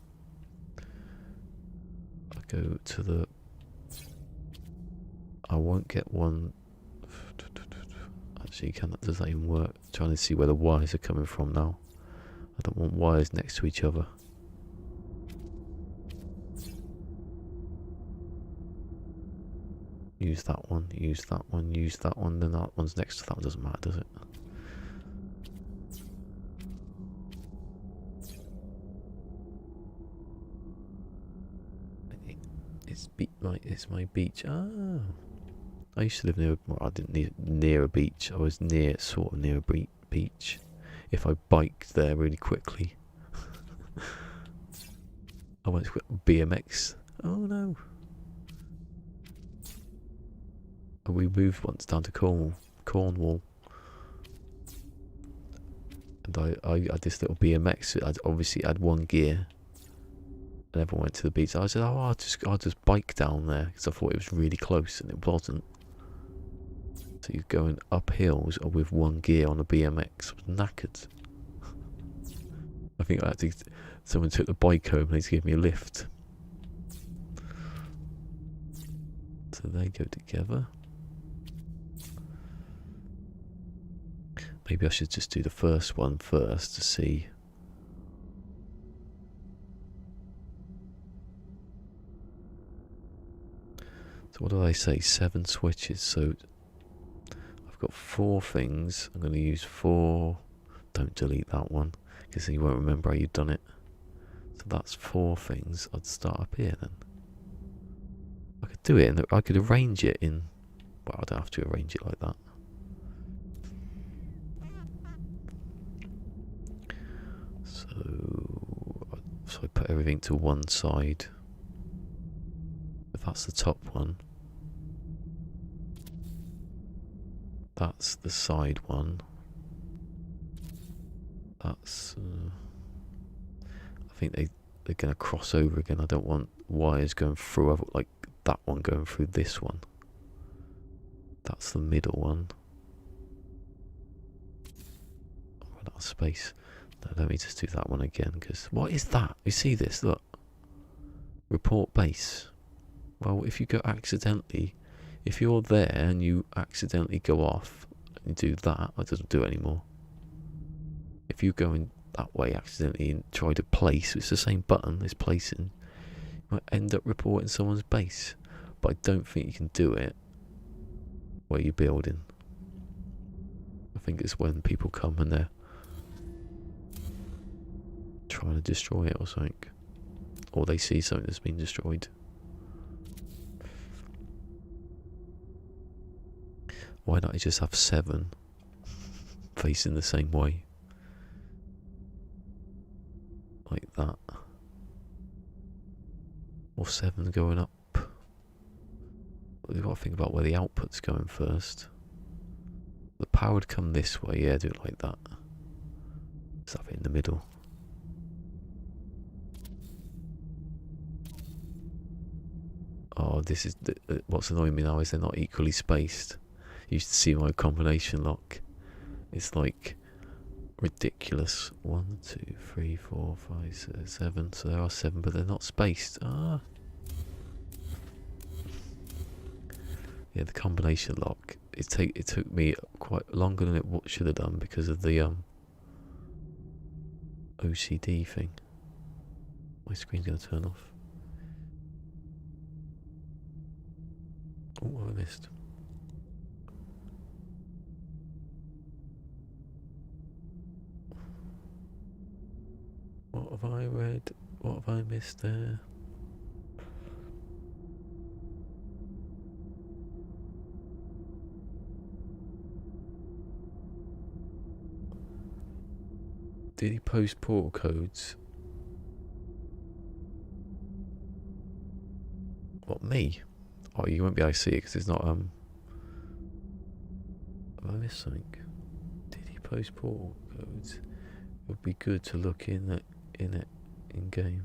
I go to the... I won't get one... Actually, does that even work? I'm trying to see where the wires are coming from now. I don't want wires next to each other. Use that one, use that one, use that one, then that one's next to that one. Doesn't matter, does it? It's my beach. Ah, I used to live near, well, I didn't live near a beach. I was sort of near a beach. If I biked there really quickly. I went to BMX. Oh no. We moved once down to Cornwall. And I had this little BMX. I obviously had one gear. And everyone went to the beach. I said, oh, I'll just bike down there. Because I thought it was really close, and it wasn't. So you're going up hills with one gear on a BMX. I was knackered. I think someone took the bike home and they gave me a lift. So they go together. Maybe I should just do the first one first to see. So what do I say? 7 switches. So I've got 4 things. I'm going to use 4. Don't delete that one, because then you won't remember how you've done it. So that's 4 things. I'd start up here then. I could do it, and I could arrange it in. Well, I don't have to arrange it like that. So I put everything to one side. If that's the top one, that's the side one. That's. I think they're going to cross over again. I don't want wires going through. Like that one going through this one. That's the middle one. Oh, run out of space. No, let me just do that one again, because what is that? You see this? Look. Report base. Well, if you go accidentally, if you're there and you accidentally go off and do that, it doesn't do it anymore. If you go in that way accidentally and try to place, it's the same button, it's placing, you might end up reporting someone's base. But I don't think you can do it where you're building. I think it's when people come and they're trying to destroy it or something. Or they see something that's been destroyed. Why not just have 7 facing the same way? Like that. Or 7 going up. We've got to think about where the output's going first. The power would come this way, yeah, do it like that. Just have it in the middle. Oh, this is what's annoying me now is they're not equally spaced. You used to see my combination lock. It's like ridiculous. 1, 2, 3, 4, 5, 6, 7. So there are 7, but they're not spaced. Ah. Yeah, the combination lock. It took me quite longer than it should have done because of the OCD thing. My screen's gonna turn off. Oh, what have I missed? What have I read? What have I missed there? Did he post portal codes? What, me? Oh, you won't be able to see it because it's not, have I missed something? Did he post portal codes? It would be good to look in it in game.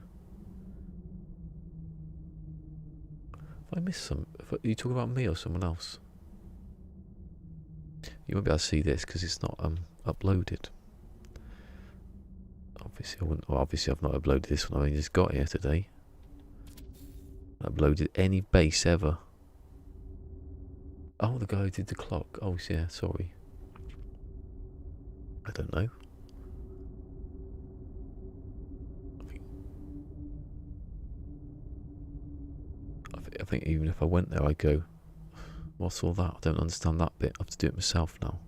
Have I missed some? Are you talking about me or someone else? You won't be able to see this because it's not uploaded. Obviously I wouldn't. Well, obviously I've not uploaded this one. I only just got here today. Uploaded any base ever. Oh, the guy who did the clock. Oh yeah, sorry. I don't know. I think even if I went there, I'd go, what's all that? I don't understand that bit. I have to do it myself now.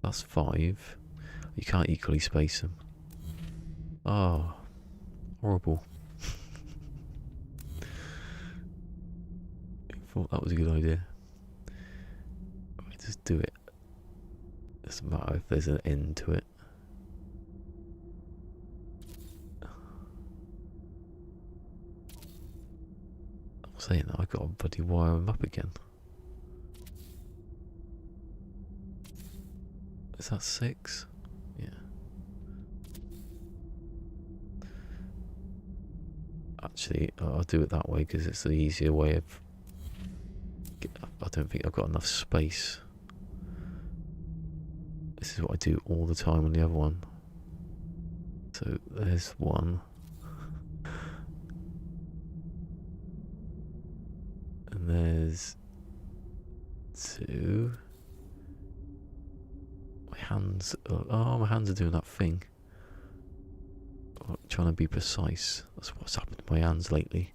That's 5. You can't equally space them. Oh, horrible. I thought that was a good idea. just do it. Doesn't matter if there's an end to it. I'm saying that, I got to bloody wire them up again. Is that 6? Yeah. Actually, I'll do it that way because it's the easier way of... I don't think I've got enough space. This is what I do all the time on the other one. So there's 1. And there's 2. My hands... Oh, my hands are doing that thing. I'm trying to be precise. That's what's happened to my hands lately.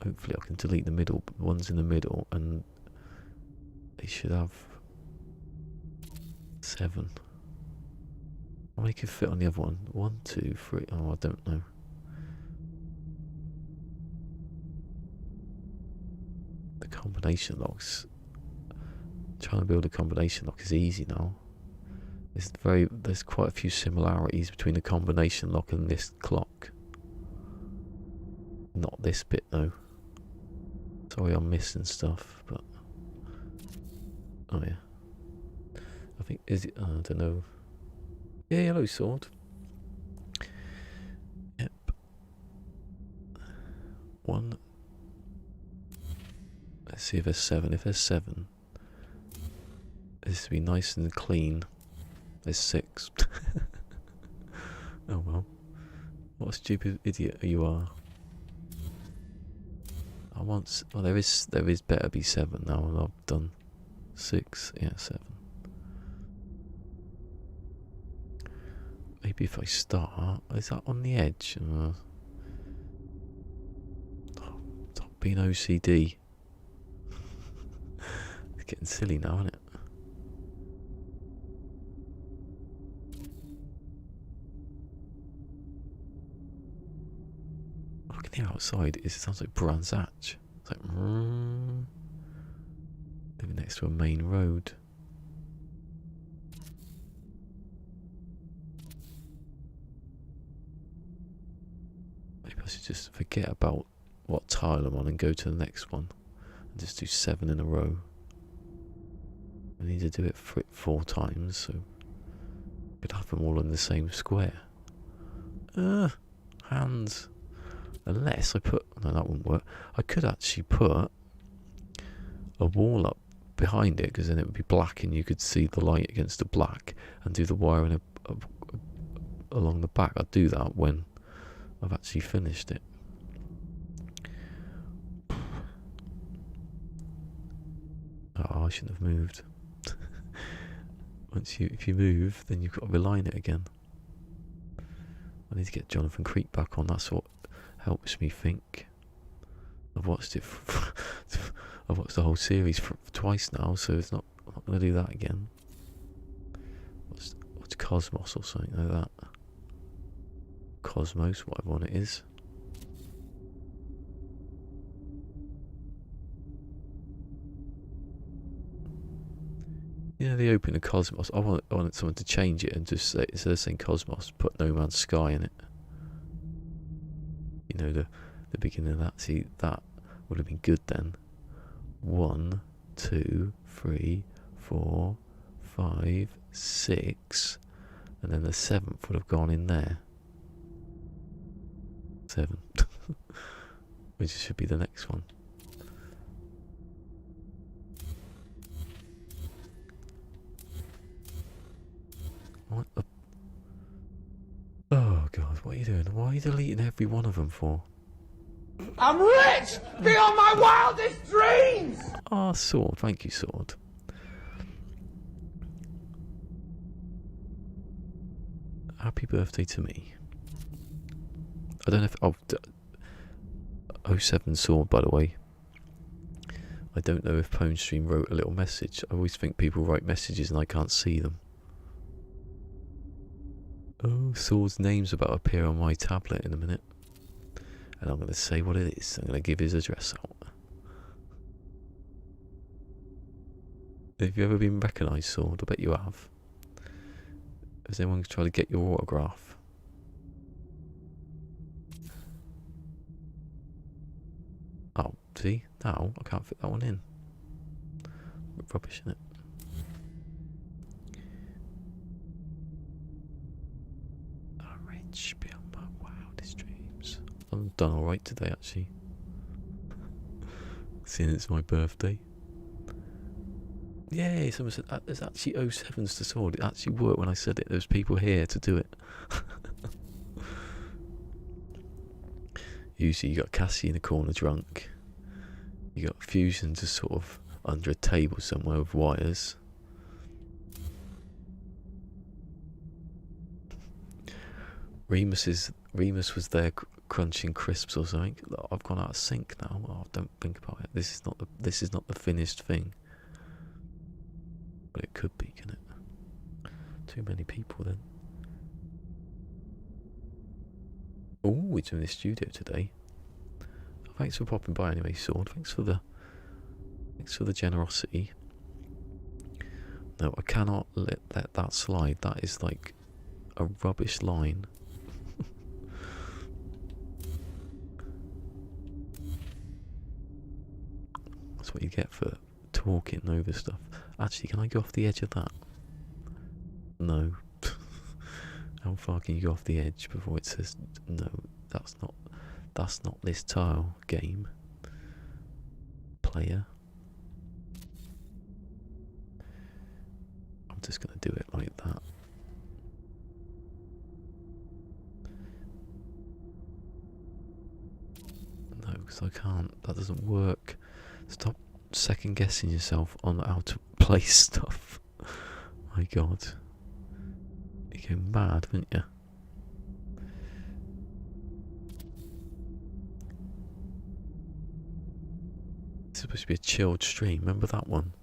Hopefully I can delete the middle ones in the middle, and they should have 7. How many can fit on the other one? 1, 2, 3. Oh, I don't know. The combination locks. Trying to build a combination lock is easy now. There's quite a few similarities between the combination lock and this clock. Not this bit though. Sorry, I'm missing stuff, but oh yeah. I think is it? I don't know. Yeah, yellow sword. Yep. 1. Let's see if there's 7. If there's 7, this will be nice and clean. There's 6. Oh well. What a stupid idiot you are. I want... Oh, there is better be 7 now, and I've done 6. Yeah, 7. Maybe if I start... Is that on the edge? Stop being OCD. It's getting silly now, isn't it? Outside it sounds like Brands Hatch. It's like living next to a main road. Maybe I should just forget about what tile I'm on and go to the next one and just do 7 in a row. I need to do it 4 times, so I could have them all in the same square. Hands. Unless I put... No, that wouldn't work. I could actually put a wall up behind it, because then it would be black and you could see the light against the black, and do the wiring along the back. I'd do that when I've actually finished it. Oh, I shouldn't have moved. If you move, then you've got to reline it again. I need to get Jonathan Creek back on. That's what helps me think. I've watched it. I've watched the whole series twice now, so I'm not going to do that again. What's Cosmos or something like that? Cosmos, whatever one it is. Yeah, they open the Cosmos. I wanted someone to change it and just say, instead of saying Cosmos, put No Man's Sky in it. You know, the beginning of that. See, that would have been good then. 1, 2, 3, 4, 5, 6, and then the 7th would have gone in there. 7. Which should be the next one. What the... Oh god, what are you doing? Why are you deleting every one of them for? I'm rich beyond my wildest dreams! Ah, Sword. Thank you, Sword. Happy birthday to me. I don't know if... Oh, 07 Sword, by the way. I don't know if PwnStream wrote a little message. I always think people write messages and I can't see them. Oh, Sword's name's about to appear on my tablet in a minute. And I'm going to say what it is. I'm going to give his address out. Have you ever been recognised, Sword? I bet you have. Has anyone tried to get your autograph? Oh, see? Now I can't fit that one in. Rubbish, isn't it? Rich beyond my wildest dreams. I've done alright today, actually. Seeing it's my birthday. Yay, someone said there's actually 07s to Sword. It actually worked when I said it. There's people here to do it. Usually you got Cassie in the corner drunk. You got Fusion just sort of under a table somewhere with wires. Remus was there crunching crisps or something. I've gone out of sync now. Oh, don't think about it. This is not the finished thing. But it could be, can it? Too many people then. Oh, it's in the studio today. Oh, thanks for popping by anyway, Sword. Thanks for the generosity. No, I cannot let that slide. That is like a rubbish line. That's what you get for talking over stuff. Actually, can I go off the edge of that? No. How far can you go off the edge before it says no? That's not this tile game. Player. I'm just gonna do it like that. No, because I can't. That doesn't work. Stop second guessing yourself on how to place stuff. My God. You go mad, wouldn't you? It's supposed to be a chilled stream. Remember that one?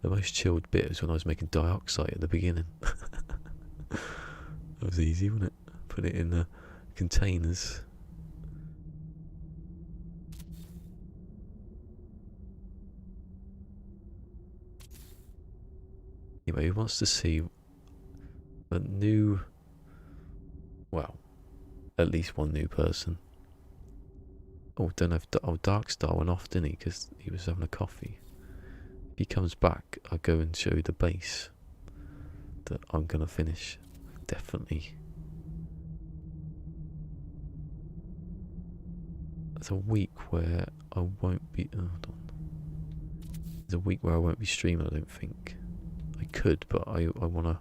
The most chilled bit was when I was making dioxide at the beginning. That was easy, wasn't it? Put it in the containers. Anyway, who wants to see a new, well, at least one new person? Oh, don't know if Darkstar went off, didn't he? Because he was having a coffee. If he comes back, I'll go and show you the base that I'm going to finish. Definitely. There's a week where I won't be... hold on. There's a week where I won't be streaming, I don't think. I could, but I want to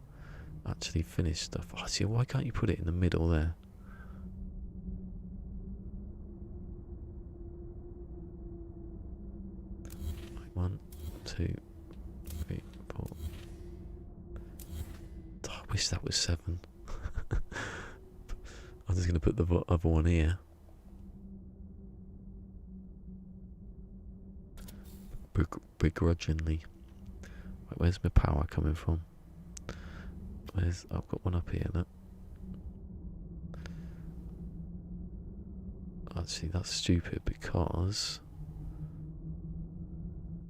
actually finish stuff. Oh, see, why can't you put it in the middle there? Like 1, 2, 3, 4. Oh, I wish that was 7. I'm just going to put the other one here. Begrudgingly. Right, where's my power coming from? I've got one up here. Look. Actually, that's stupid because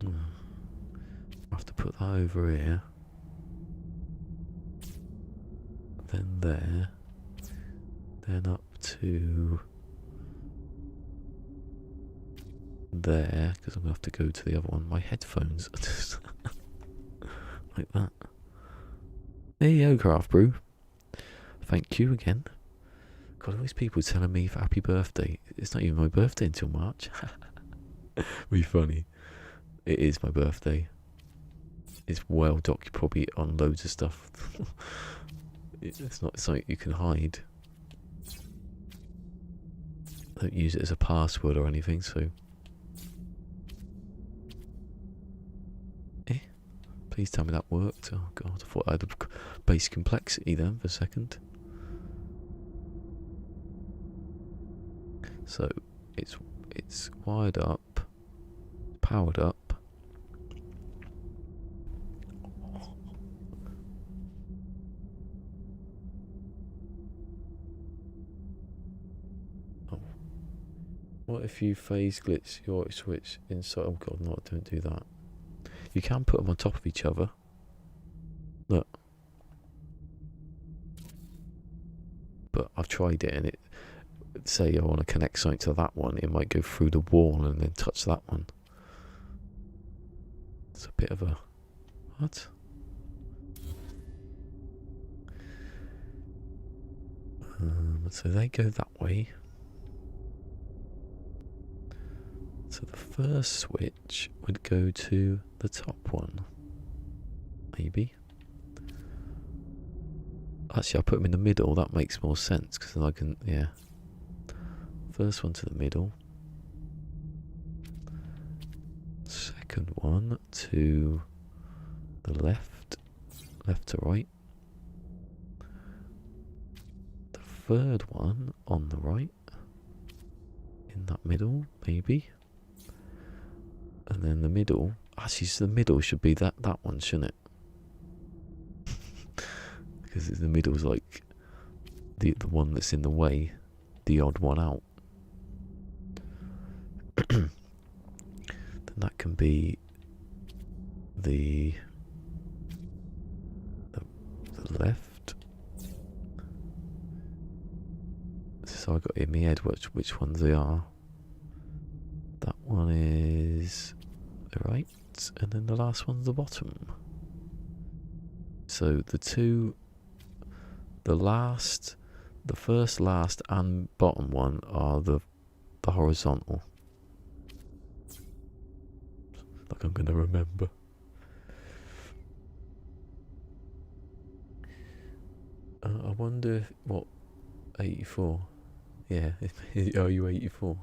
I have to put that over here, then there, then up to there, because I'm going to have to go to the other one. My headphones are just like that. There you go, Craft Brew. Thank you again. God, all these people telling me happy birthday. It's not even my birthday until March. Be funny. It is my birthday. It's well documented, probably on loads of stuff. It's not something you can hide. I don't use it as a password or anything, so. Please tell me that worked. Oh God, I thought I had a base complexity then for a second. So it's wired up, powered up. Oh. What if you phase glitch your switch inside? Oh God, no, don't do that. You can put them on top of each other. Look. But I've tried it, and it, say I want to connect something to that one, it might go through the wall and then touch that one. It's a bit of a... what? So they go that way. So the first switch would go to the top one. Maybe. Actually, I'll put them in the middle. That makes more sense because then I can, yeah. First one to the middle. Second one to the left. Left to right. The third one on the right. In that middle, maybe. And then the middle. Actually, so the middle should be that one, shouldn't it? Because the middle's like the one that's in the way, the odd one out. Then that can be the left. So I got in my head which ones they are. That one is the right, and then the last one's the bottom. So the two. The first, last, and bottom one are the horizontal. Like I'm gonna remember. I wonder what 84. Yeah, are you 84?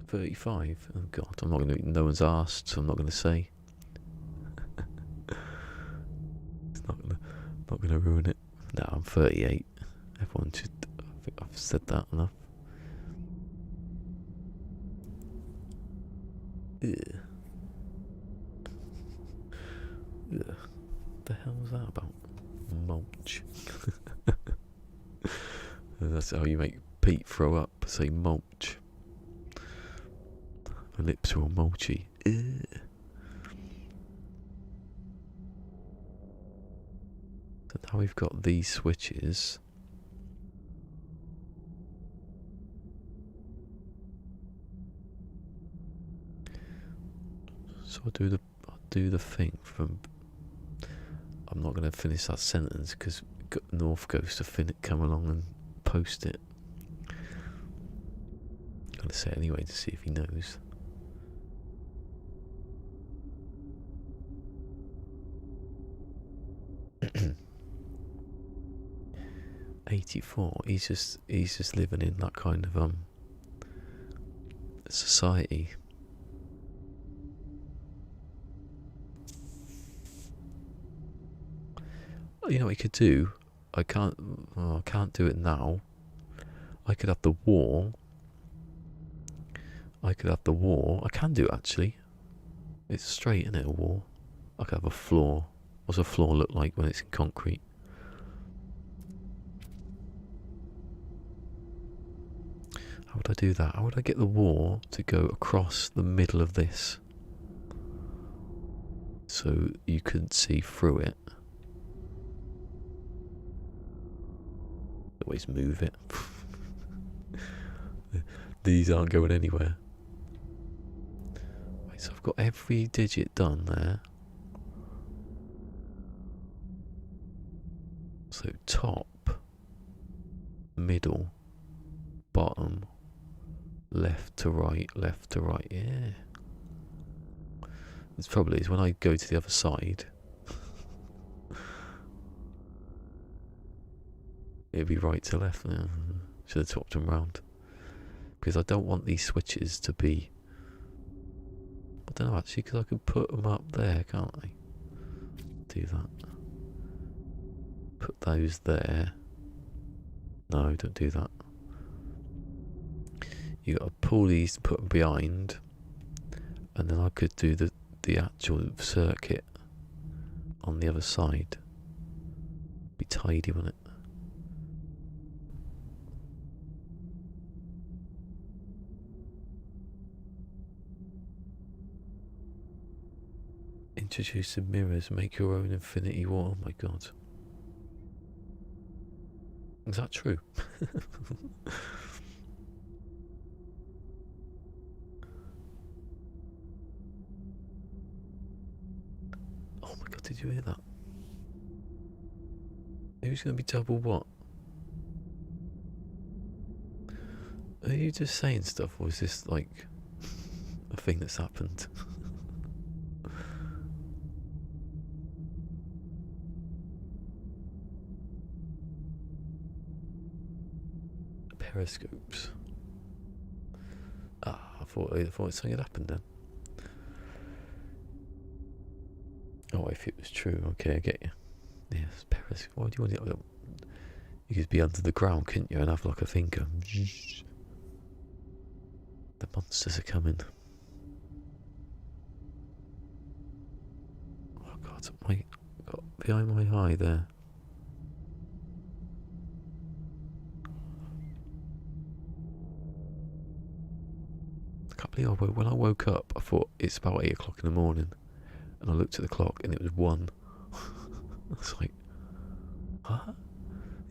35. Oh God, I'm not gonna. No one's asked, so I'm not gonna say. Not gonna ruin it. No, I'm 38. Everyone should. I think I've said that enough. Ugh. Ugh. The hell was that about? Mulch. That's how you make Pete throw up. Say mulch. My lips are all mulchy. Ugh. So now we've got these switches. So I'll do the thing from. I'm not going to finish that sentence because North goes to come along and post it. I'm going to say it anyway to see if he knows. $84. He's just living in that kind of society. You know what he could do? I can't do it now. I could have the wall. I can do it actually. It's straight, isn't it, a wall? I could have a floor. What's a floor look like when it's in concrete? How would I do that? How would I get the wall to go across the middle of this? So you couldn't see through it. Always move it. These aren't going anywhere. Right, so I've got every digit done there. So top, middle, bottom, left to right, yeah. It's probably is when I go to the other side. It'd be right to left. Yeah. Should have swapped them round. Because I don't want these switches to be... I don't know actually, because I could put them up there, can't I? Do that. Put those there. No, don't do that. You got to pull these and put them behind. And then I could do the actual circuit on the other side. Be tidy, wouldn't it? Introducing mirrors, make your own infinity wall. Oh my god. Is that true? Oh my god, did you hear that? Who's going to be double what? Are you just saying stuff, or is this like a thing that's happened? Periscopes. Ah, I thought something had happened then. Oh, if it was true, okay, I get you. Yes, periscope. Why do you want it? You could be under the ground, couldn't you, and have like a finger. The monsters are coming. Oh god, got behind my eye there. I can't believe when I woke up, I thought it's about 8 o'clock in the morning, and I looked at the clock and it was 1. I was like, huh?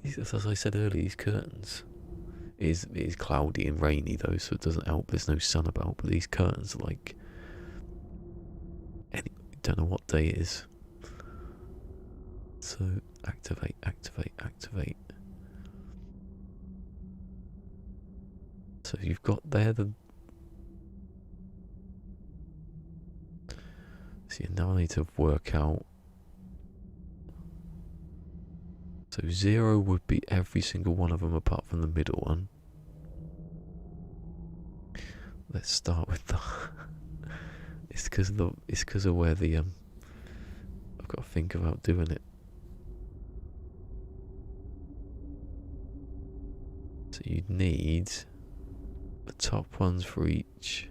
As I said earlier, these curtains. It is cloudy and rainy though, so it doesn't help. There's no sun about, but these curtains are like, don't know what day it is. So activate. So you've got there the. See, now I need to work out. So 0 would be every single one of them apart from the middle one. Let's start with that. It's because of where the I've got to think about doing it. So you'd need the top ones for each.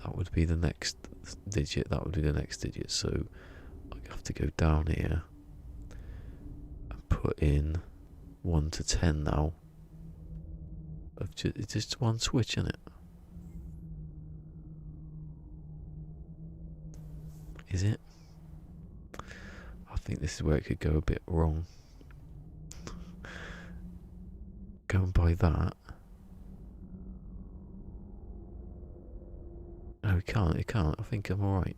That would be the next digit. That would be the next digit. So I have to go down here and put in 1 to 10 now. It's just one switch in it. Is it? I think this is where it could go a bit wrong. Going by that. No, it can't. I think I'm alright.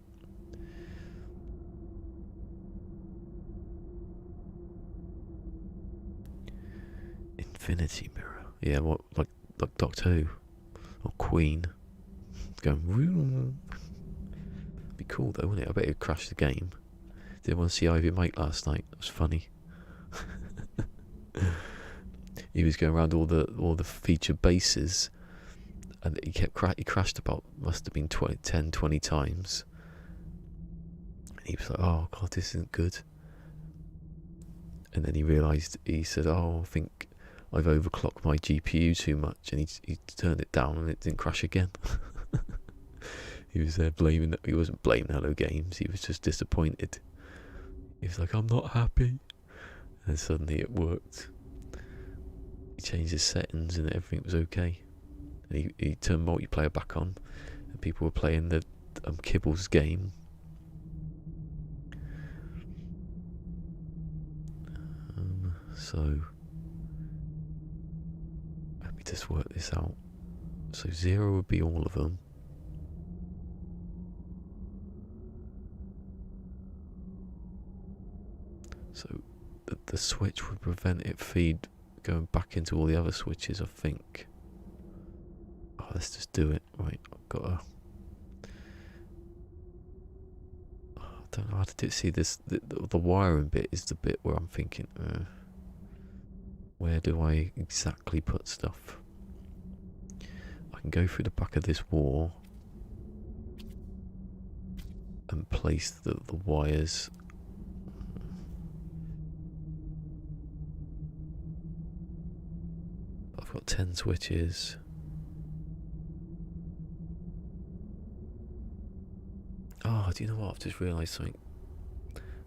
Infinity mirror. Yeah, what, like Doctor Who or Queen going vroom. Be cool though, wouldn't it? I bet it'd crash the game. Did anyone see Ivy Mike last night? It was funny. He was going around all the featured bases, and he crashed about, must have been 10, 20 times. And he was like, "Oh god, this isn't good." And then he realised, he said, "Oh, I think I've overclocked my GPU too much," and he turned it down and it didn't crash again. He was there blaming, he wasn't blaming Hello Games, he was just disappointed. He was like, "I'm not happy." And suddenly it worked. He changed his settings and everything was okay. And he turned multiplayer back on and people were playing the Kibble's game. So let me just work this out. So 0 would be all of them. So the switch would prevent it feed going back into all the other switches, I think. Oh, let's just do it. Right, I've got to. I don't know how to do it. See, this the wiring bit is the bit where I'm thinking, where do I exactly put stuff? I can go through the back of this wall and place the wires. I've got 10 switches. Oh, do you know what? I've just realised something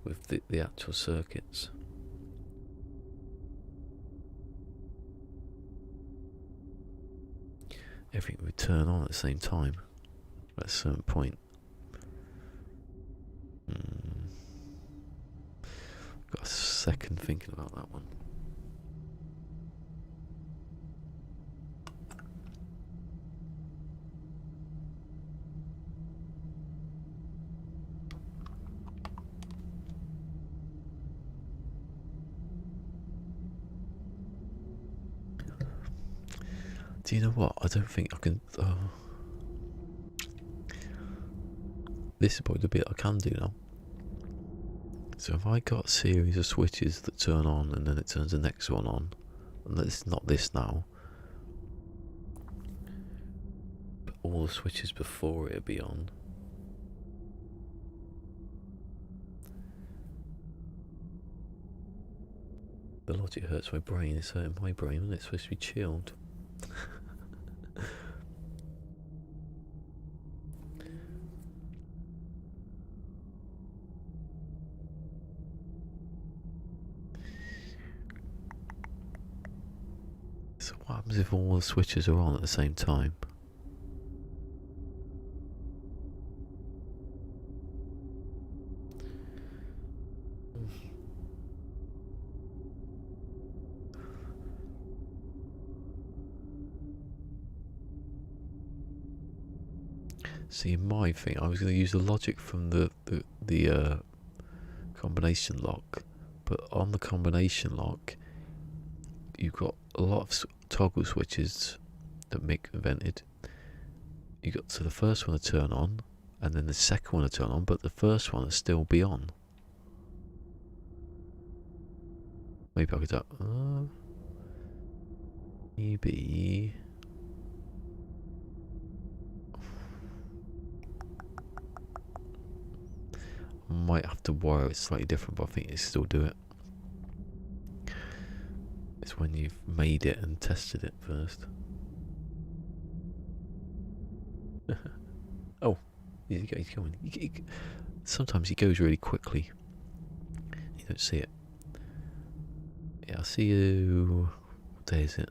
with the actual circuits. Everything would turn on at the same time at a certain point. Got a second thinking about that one. Do you know what? I don't think I can. This is probably the bit I can do now. So if I got a series of switches that turn on and then it turns the next one on, and it's not this now, but all the switches before it'll be on. The logic hurts my brain. It's hurting my brain, and it's supposed to be chilled. So what happens if all the switches are on at the same time? See, in my thing, I was going to use the logic from the combination lock, but on the combination lock, you've got a lot of toggle switches that Mick invented. You got to the first one to turn on, and then the second one to turn on, but the first one will still be on. Maybe I could do. Maybe. Might have to wire it slightly different, but I think it still do it. It's when you've made it and tested it first. Oh, he's going. Sometimes he goes really quickly. You don't see it. Yeah, I'll see you. What day is it?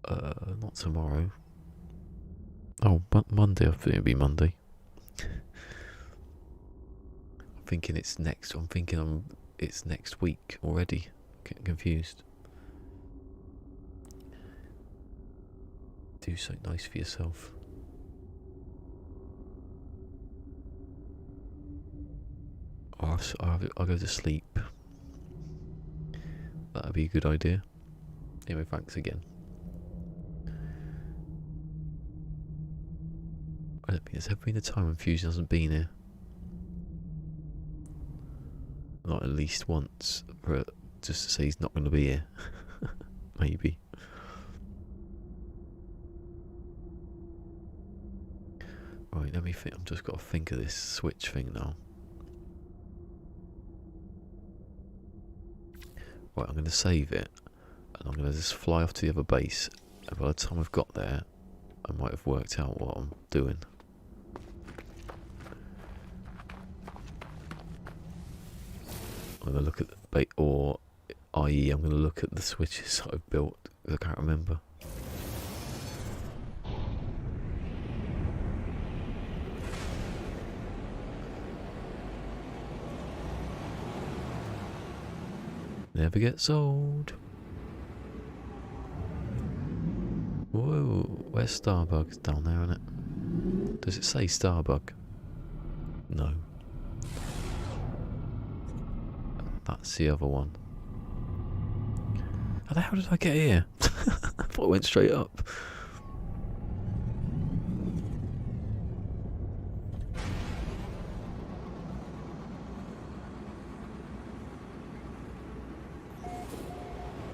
Not tomorrow. Oh, Monday. I think it'll be Monday. Thinking it's next. I'm thinking it's next week already. Getting confused. Do something nice for yourself. I'll go to sleep. That'd be a good idea. Anyway, thanks again. I don't think there's ever been a time when Fusion hasn't been here. Not at least once, for just to say he's not going to be here. Maybe. Right, let me think. I've just got to think of this switch thing now. Right, I'm going to save it, and I'm going to just fly off to the other base, and by the time I've got there, I might have worked out what I'm doing. I'm going to look at the bait, or i.e. I'm going to look at the switches that I've built, because I can't remember. Never gets old. Whoa, where's Starbug? It's down there, isn't it? Does it say Starbug? No. That's the other one. How the hell did I get here? I thought I went straight up.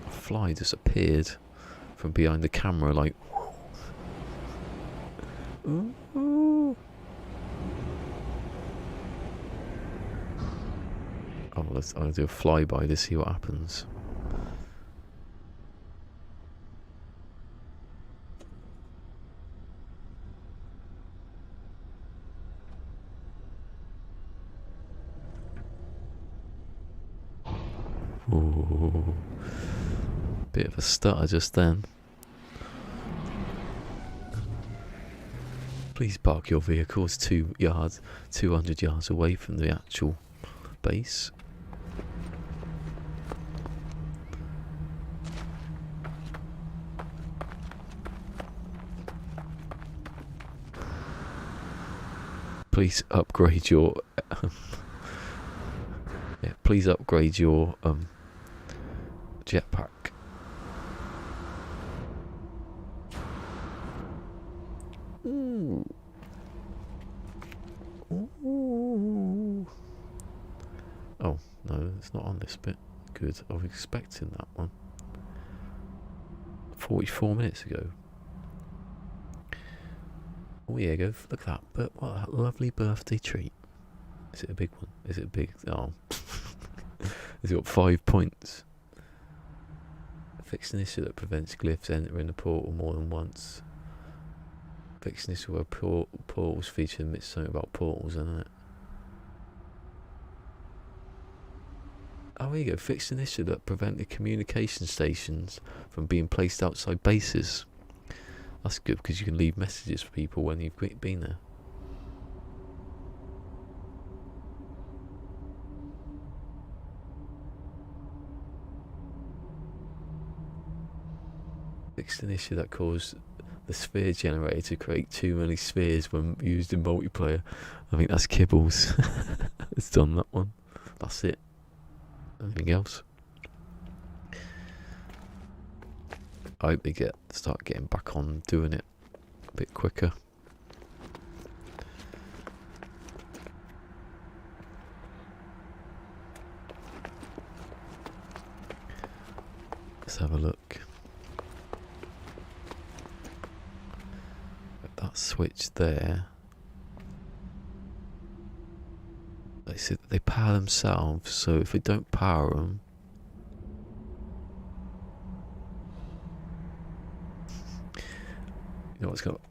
A fly just appeared from behind the camera like... Ooh. Oh, I'll do a flyby to see what happens. Ooh. Bit of a stutter just then. Please park your vehicles 200 yards away from the actual base. Please upgrade your please upgrade your jetpack. Ooh. Ooh. Oh no, it's not on this bit. Good, I was expecting that one. 44 minutes ago. Oh yeah, go look at that. But what a lovely birthday treat. Is it a big one? Is it big? Oh. Has it got 5 points? Fix an issue that prevents glyphs entering the portal more than once. Fix an issue where portals feature admits something about portals, isn't it? Oh, here you go. Fix an issue that prevented communication stations from being placed outside bases. That's good because you can leave messages for people when you've been there. Fixed an issue that caused the sphere generator to create too many spheres when used in multiplayer. I think that's Kibbles. It's done that one. That's it. Anything else? I hope they start getting back on doing it a bit quicker. Let's have a look. That switch there. They said they power themselves, so if we don't power them, you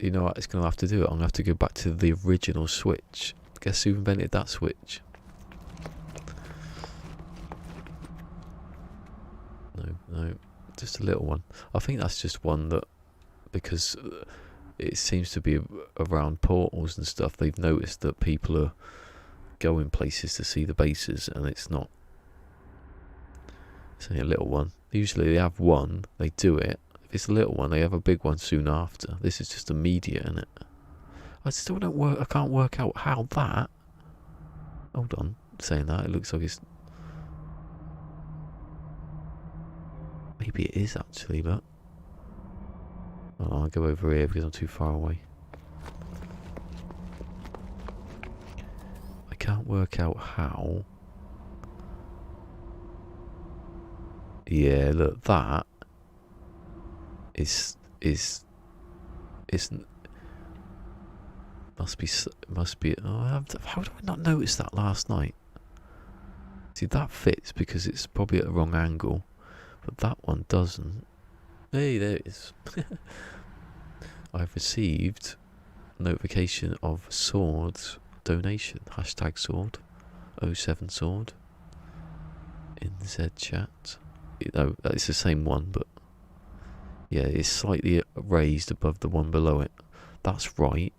know what it's gonna have to do? I'm gonna have to go back to the original switch. Guess who invented that switch? No, just a little one. I think that's just one that, because it seems to be around portals and stuff, they've noticed that people are going places to see the bases, and it's only a little one. Usually they have one, they do it. If it's a little one, they have a big one soon after. This is just immediate, isn't it? I can't work out how that. Hold on, saying that, it looks like it's. Maybe it is actually, but. Oh, I'll go over here because I'm too far away. I can't work out how. Yeah, look, that is must be. Oh, how do I not notice that last night? See, that fits because it's probably at the wrong angle, but that one doesn't. Hey, there it is. I've received notification of swords donation. Hashtag sword. 07 sword. In Z chat. No, it's the same one, but yeah, it's slightly raised above the one below it. That's right.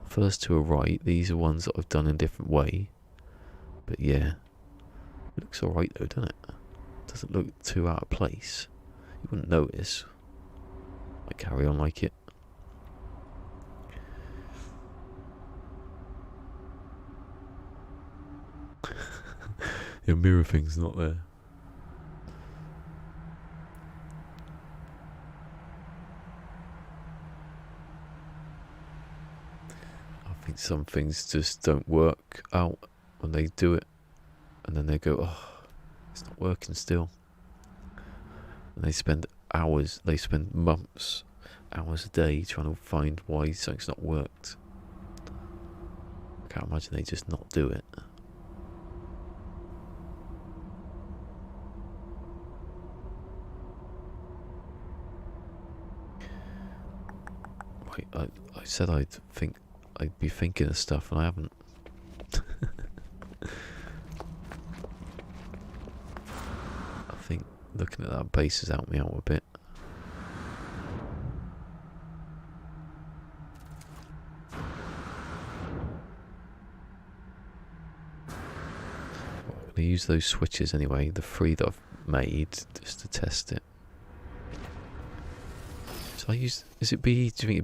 First two are right. These are ones that I've done in a different way. But yeah, it looks alright though, doesn't it? Doesn't look too out of place. You wouldn't notice. I carry on like it. Your mirror thing's not there. I think some things just don't work out when they do it, and then they go, oh, it's not working still. And they spend hours, they spend months, hours a day trying to find why something's not worked. I can't imagine they just not do it. Wait, I said I'd be thinking of stuff, and I haven't. I think looking at that base has helped me out a bit. I use those switches anyway, the 3 that I've made, just to test it. So do you think it'd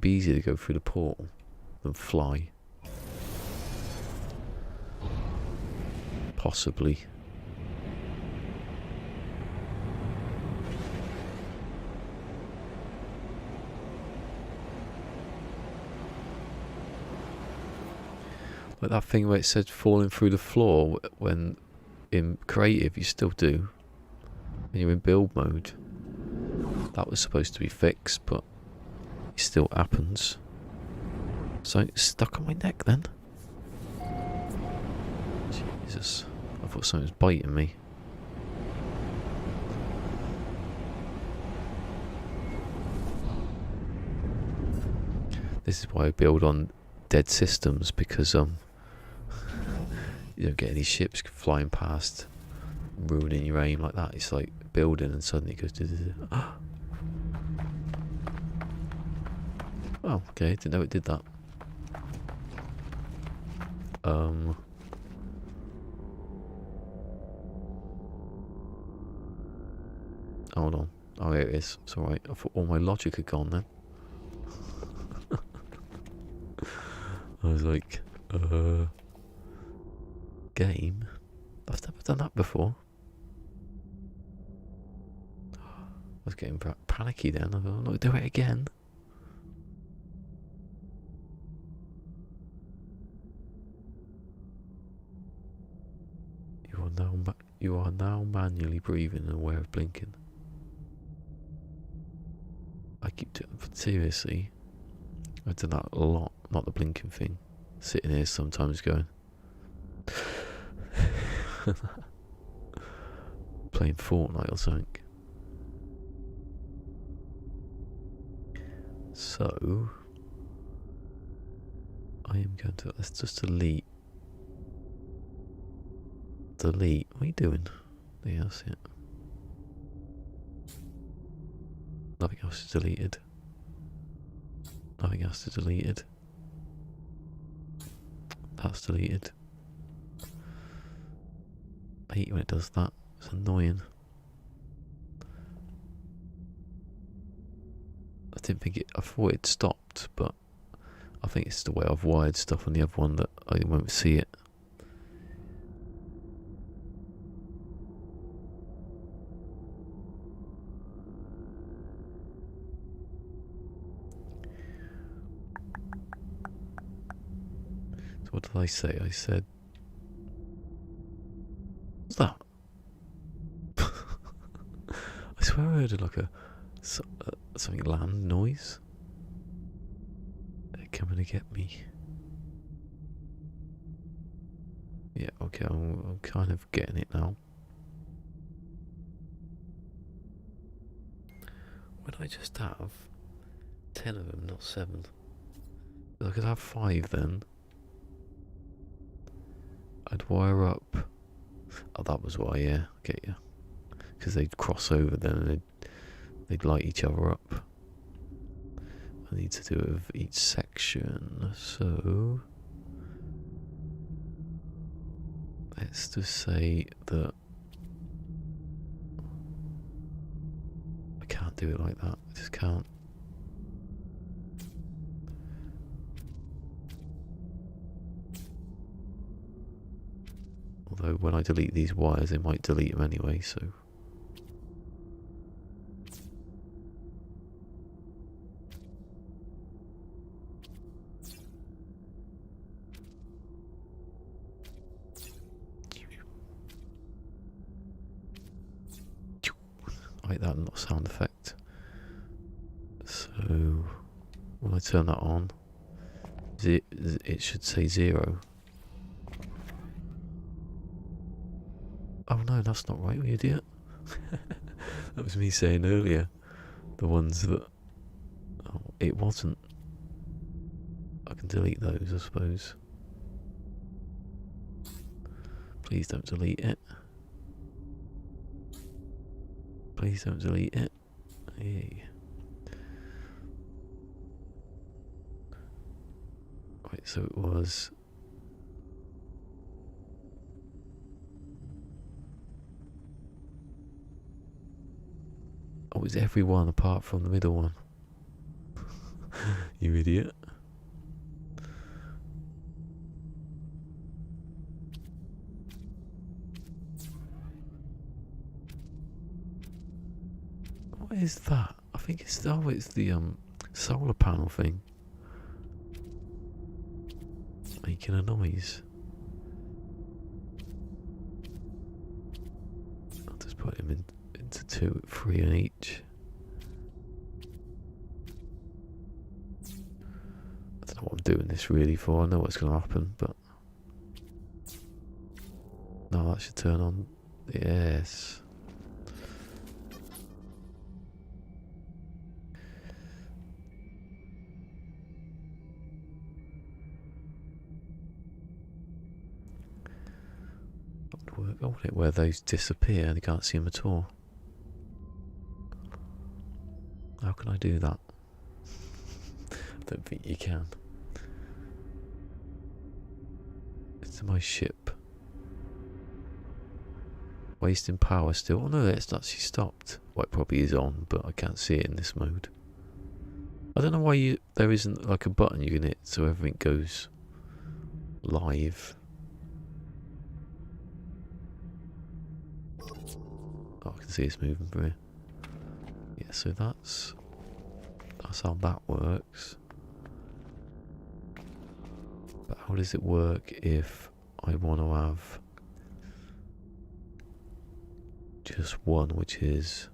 be easier to go through the portal than fly? Possibly. Like that thing where it said falling through the floor when in creative you still do. When you're in build mode. That was supposed to be fixed, but it still happens. So it's stuck on my neck then. Jesus. I thought something was biting me. This is why I build on dead systems, because you don't get any ships flying past, ruining your aim like that. It's like building and suddenly it goes. Oh, okay. Didn't know it did that. Hold on. Oh, here it is. It's alright. I thought all my logic had gone then. I was like, game? I've never done that before. I was getting panicky then. I thought, look, do it again. You are now manually breathing and aware of blinking. I keep doing, seriously, I've done that a lot, not the blinking thing. Sitting here sometimes going, playing Fortnite or something. So, I am going to, let's just delete. What are you doing? Yeah, that's it. Nothing else is deleted. Nothing else is deleted. That's deleted. I hate when it does that. It's annoying. I didn't think it. I thought it stopped, but I think it's the way I've wired stuff on the other one that I won't see it. So what did I say? I said, what's that? I swear I heard like something land noise. They're coming to get me. Yeah, okay, I'm kind of getting it now. Would I just have 10 of them, not 7? I could have 5 then. I'd wire up. Oh, that was why, yeah, get you. Because they'd cross over then and they'd light each other up. I need to do it with each section, so let's just say that I can't do it like that. I just can't. Although when I delete these wires, they might delete them anyway, so. I like that, not sound effect. So when I turn that on, it should say 0. Oh no, that's not right, you idiot. That was me saying earlier. The ones that... Oh, it wasn't. I can delete those, I suppose. Please don't delete it. Please don't delete it. Yay. Right, so it was... Oh, it's everyone apart from the middle one. You idiot. What is that? I think it's the solar panel thing making a noise. I'll just put him into 2, 3 in each. I don't know what I'm doing this really for. I know what's going to happen, but no, that should turn on. Yes. I want it where those disappear and you can't see them at all. How can I do that? I don't think you can. It's my ship. Wasting power still. Oh no, it's actually stopped. Well, it probably is on, but I can't see it in this mode. I don't know why there isn't like a button you can hit so everything goes live. Oh, I can see it's moving through. Yeah, so that's how that works. But how does it work if I want to have just one, which is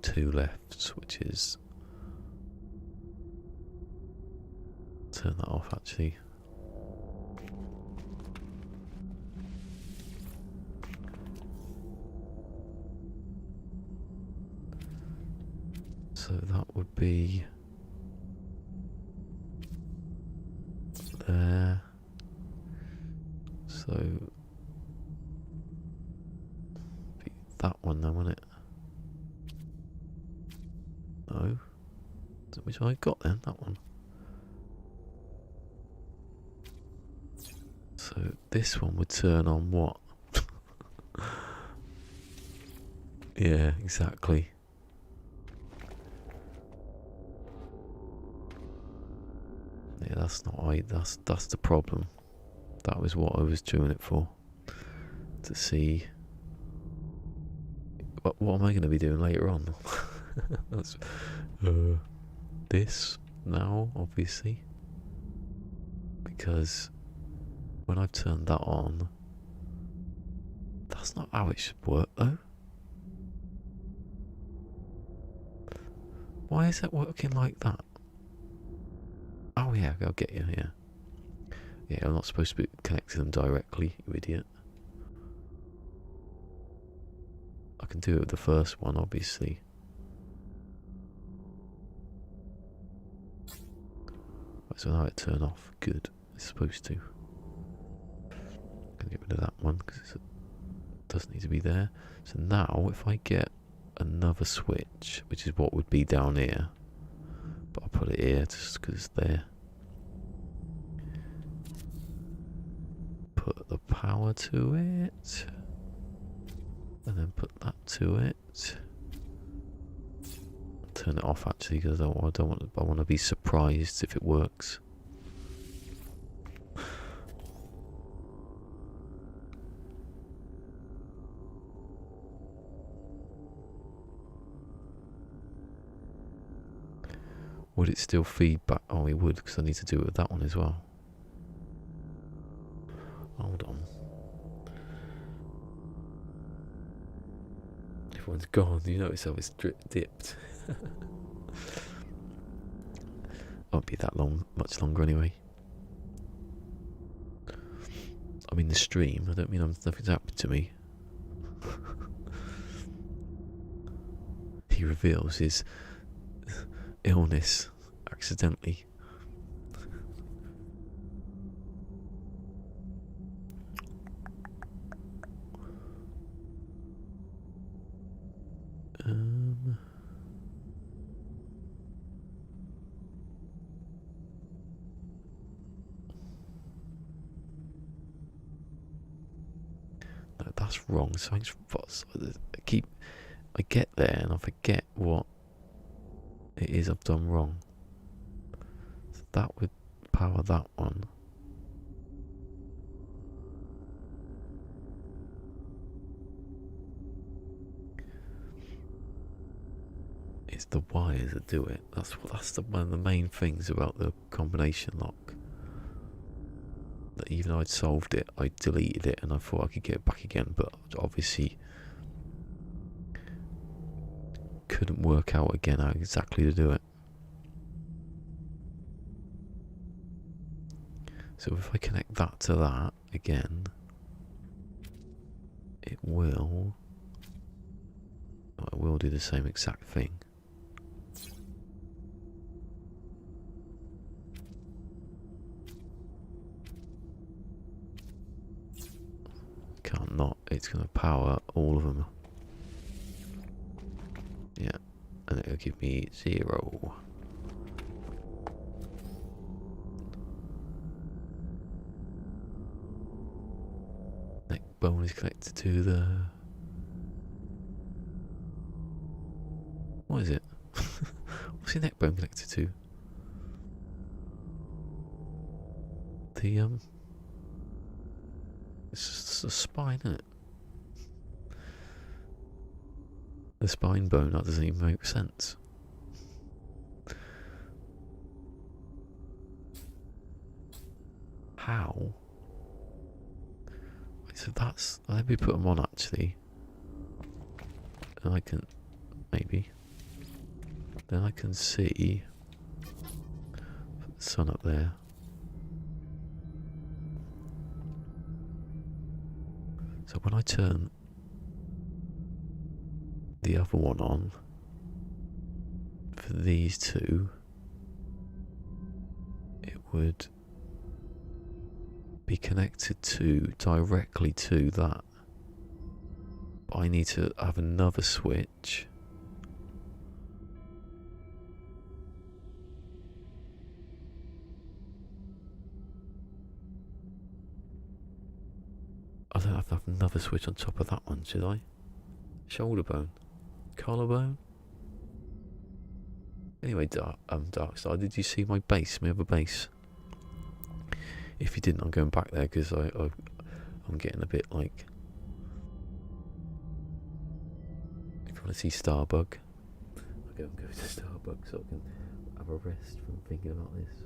2 lefts, which is turn that off actually. So that would be there. So be that one then, wouldn't it? No. Which one I got then? That one. So this one would turn on what? Yeah, exactly. Yeah, that's not right. That's the problem. That was what I was doing it for. To see what am I going to be doing later on? That's this now, obviously, because when I've turned that on, that's not how it should work though. Why is it working like that? Oh yeah, I'll get you, yeah. Yeah, I'm not supposed to be connecting them directly, you idiot. I can do it with the first one, obviously. Right, so now it turn off. Good. It's supposed to. Gonna get rid of that one because it doesn't need to be there. So now, if I get another switch, which is what would be down here, but I'll put it here just because it's there. Put the power to it, and then put that to it. Turn it off actually because I want to be surprised if it works. Would it still feed back? Oh, it would, because I need to do it with that one as well. Hold on. Everyone's gone. You notice how it's dipped. Won't be that long, much longer anyway. I mean the stream. I don't mean nothing's happened to me. He reveals his illness accidentally. No, that's wrong. Something's I get there and I forget what it is I've done wrong. So that would power that one. It's the wires that do it. That's one of the main things about the combination lock. That even though I'd solved it, I deleted it and I thought I could get it back again, but obviously couldn't work out again how exactly to do it. So if I connect that to that again, it will do the same exact thing. Can't not, it's going to power all of them. Yeah, and it'll give me 0. Neck bone is connected to the... What is it? What's your neck bone connected to? The it's just the spine, isn't it? The spine bone, that doesn't even make sense. How? So that's... Let me put them on actually. And I can... Maybe. Then I can see... Put the sun up there. So when I turn the other one on for these two, it would be connected directly to that. But I need to have another switch. I don't have to have another switch on top of that one, should I? Shoulder bone. Collarbone? Anyway, Dark Star, did you see my base? My other base? If you didn't, I'm going back there because I'm getting a bit like... If you want to see Starbug, I'll go to Starbug so I can have a rest from thinking about this.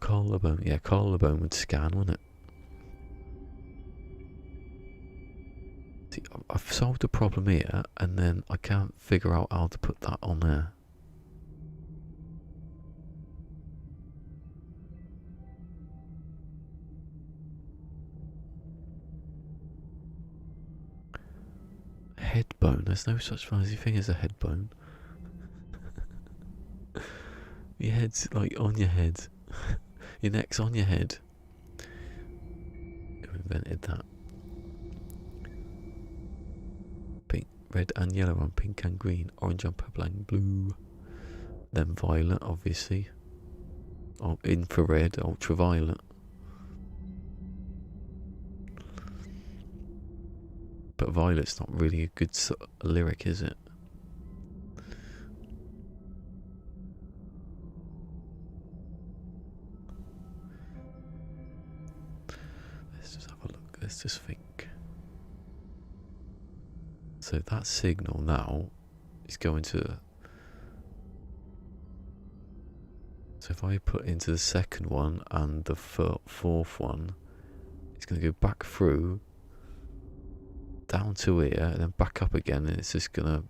Collarbone, yeah, collarbone would scan, wouldn't it? See, I've solved the problem here, and then I can't figure out how to put that on there. Head bone, there's no such fancy thing as a head bone. Your head's like on your head. Your neck's on your head. Who invented that? Pink, red and yellow and pink and green, orange and purple and blue. Then violet, obviously. Oh, infrared, ultraviolet. But violet's not really a good lyric, is it? Let's just think. So that signal now is going to... So if I put into the second one and the fourth one, it's going to go back through, down to here, and then back up again, and it's just going to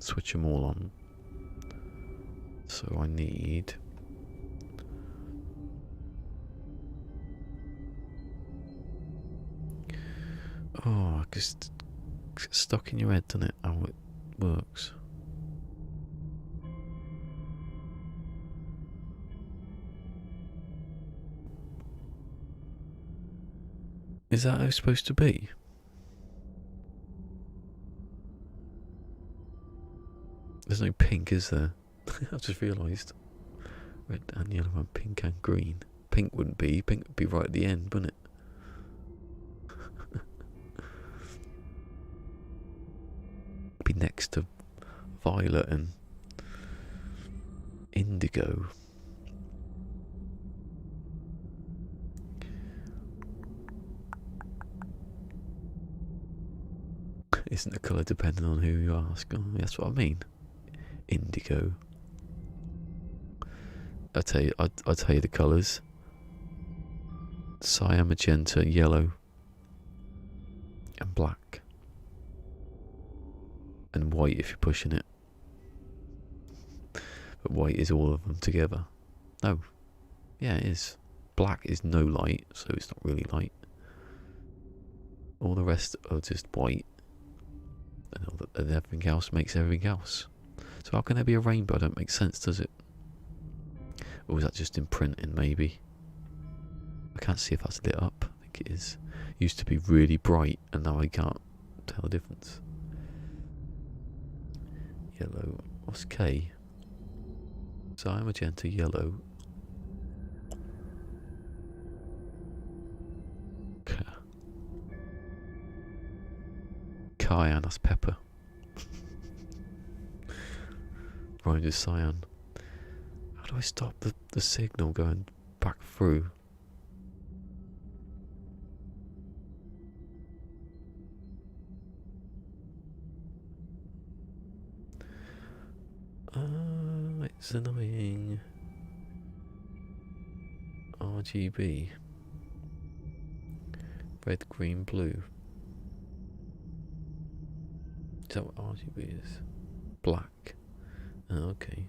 switch them all on. So I need... Oh, just stuck in your head, doesn't it? How it works. Is that how it's supposed to be? There's no pink, is there? I just realised. Red and yellow and pink and green. Pink wouldn't be. Pink would be right at the end, wouldn't it? Be next to violet and indigo. Isn't the colour depending on who you ask? Oh, that's what I mean. Indigo. I'll tell you the colours. Cyan, magenta, yellow, and black. And white if you're pushing it. But white is all of them together. No. Yeah, it is. Black is no light, so it's not really light. All the rest are just white. And everything else makes everything else. So how can there be a rainbow? Don't make sense, does it? Or was that just in printing, maybe? I can't see if that's lit up. I think it is. It used to be really bright, and now I can't tell the difference. Yellow. What's K? Cyan, magenta, yellow. Cayenne, that's pepper. Rhymed with cyan. How do I stop the signal going back through? It's annoying. RGB. Red, green, blue. Is that what RGB is? Black. Oh, okay.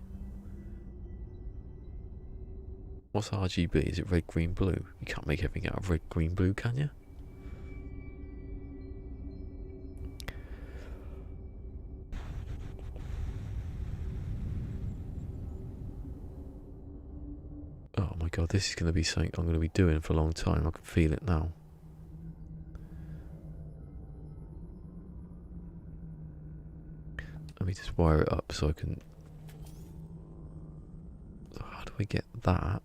What's RGB? Is it red, green, blue? You can't make everything out of red, green, blue, can you? Oh my god, this is going to be something I'm going to be doing for a long time. I can feel it now. Let me just wire it up so I can... So how do I get that?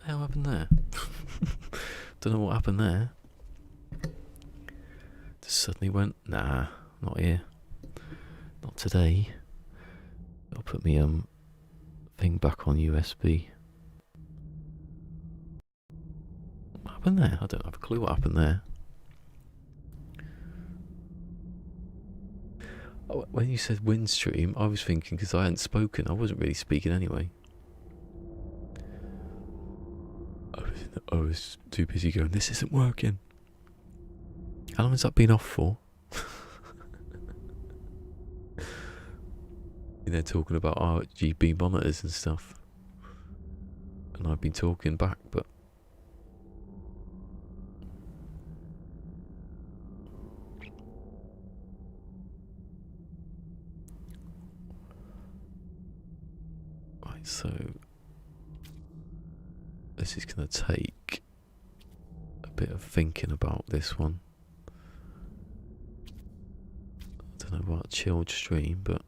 the hell happened there? Don't know what happened there. Just suddenly went, nah, not here. Not today. I'll put me thing back on USB. What happened there? I don't have a clue what happened there. Oh, when you said Windstream, I was thinking, because I hadn't spoken, I wasn't really speaking anyway. I was too busy going, this isn't working. How long has that been off for? They're talking about RGB monitors and stuff. And I've been talking back, but... Right, so... This is going to take a bit of thinking about this one. I don't know about chilled stream, but...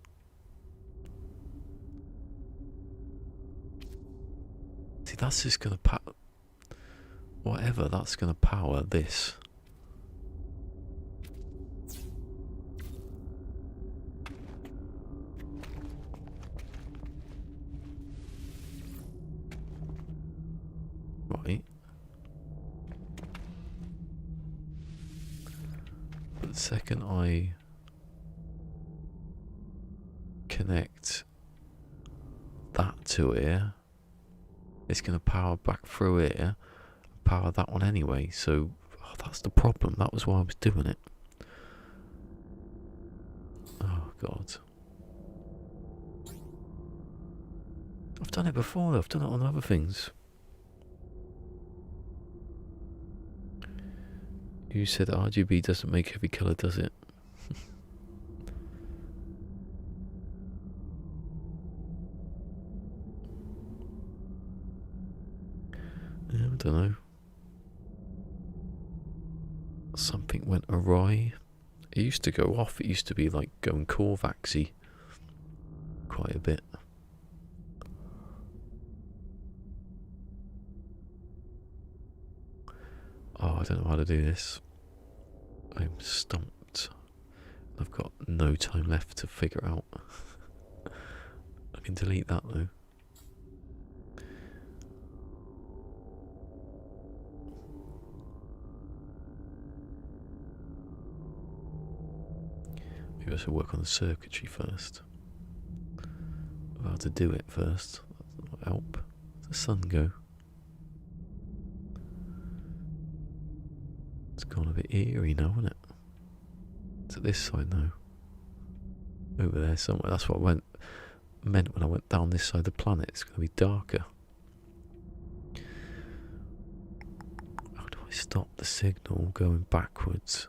See, that's just going to power... Whatever, that's going to power this. Right. But the second I connect that to here, it's going to power back through here, power that one anyway. So that's the problem. That was why I was doing it. Oh God. I've done it before. I've done it on other things. You said RGB doesn't make every colour, does it? Yeah, I don't know. Something went awry. It used to go off. It used to be like going Corvaxy quite a bit. Oh, I don't know how to do this. I'm stumped. I've got no time left to figure out. I can delete that though. Maybe I should work on the circuitry first. How to do it first. That might help. Where's the sun go? It's gone a bit eerie now, isn't it? It's at this side now. Over there somewhere. That's what I meant when I went down this side of the planet. It's going to be darker. How do I stop the signal going backwards?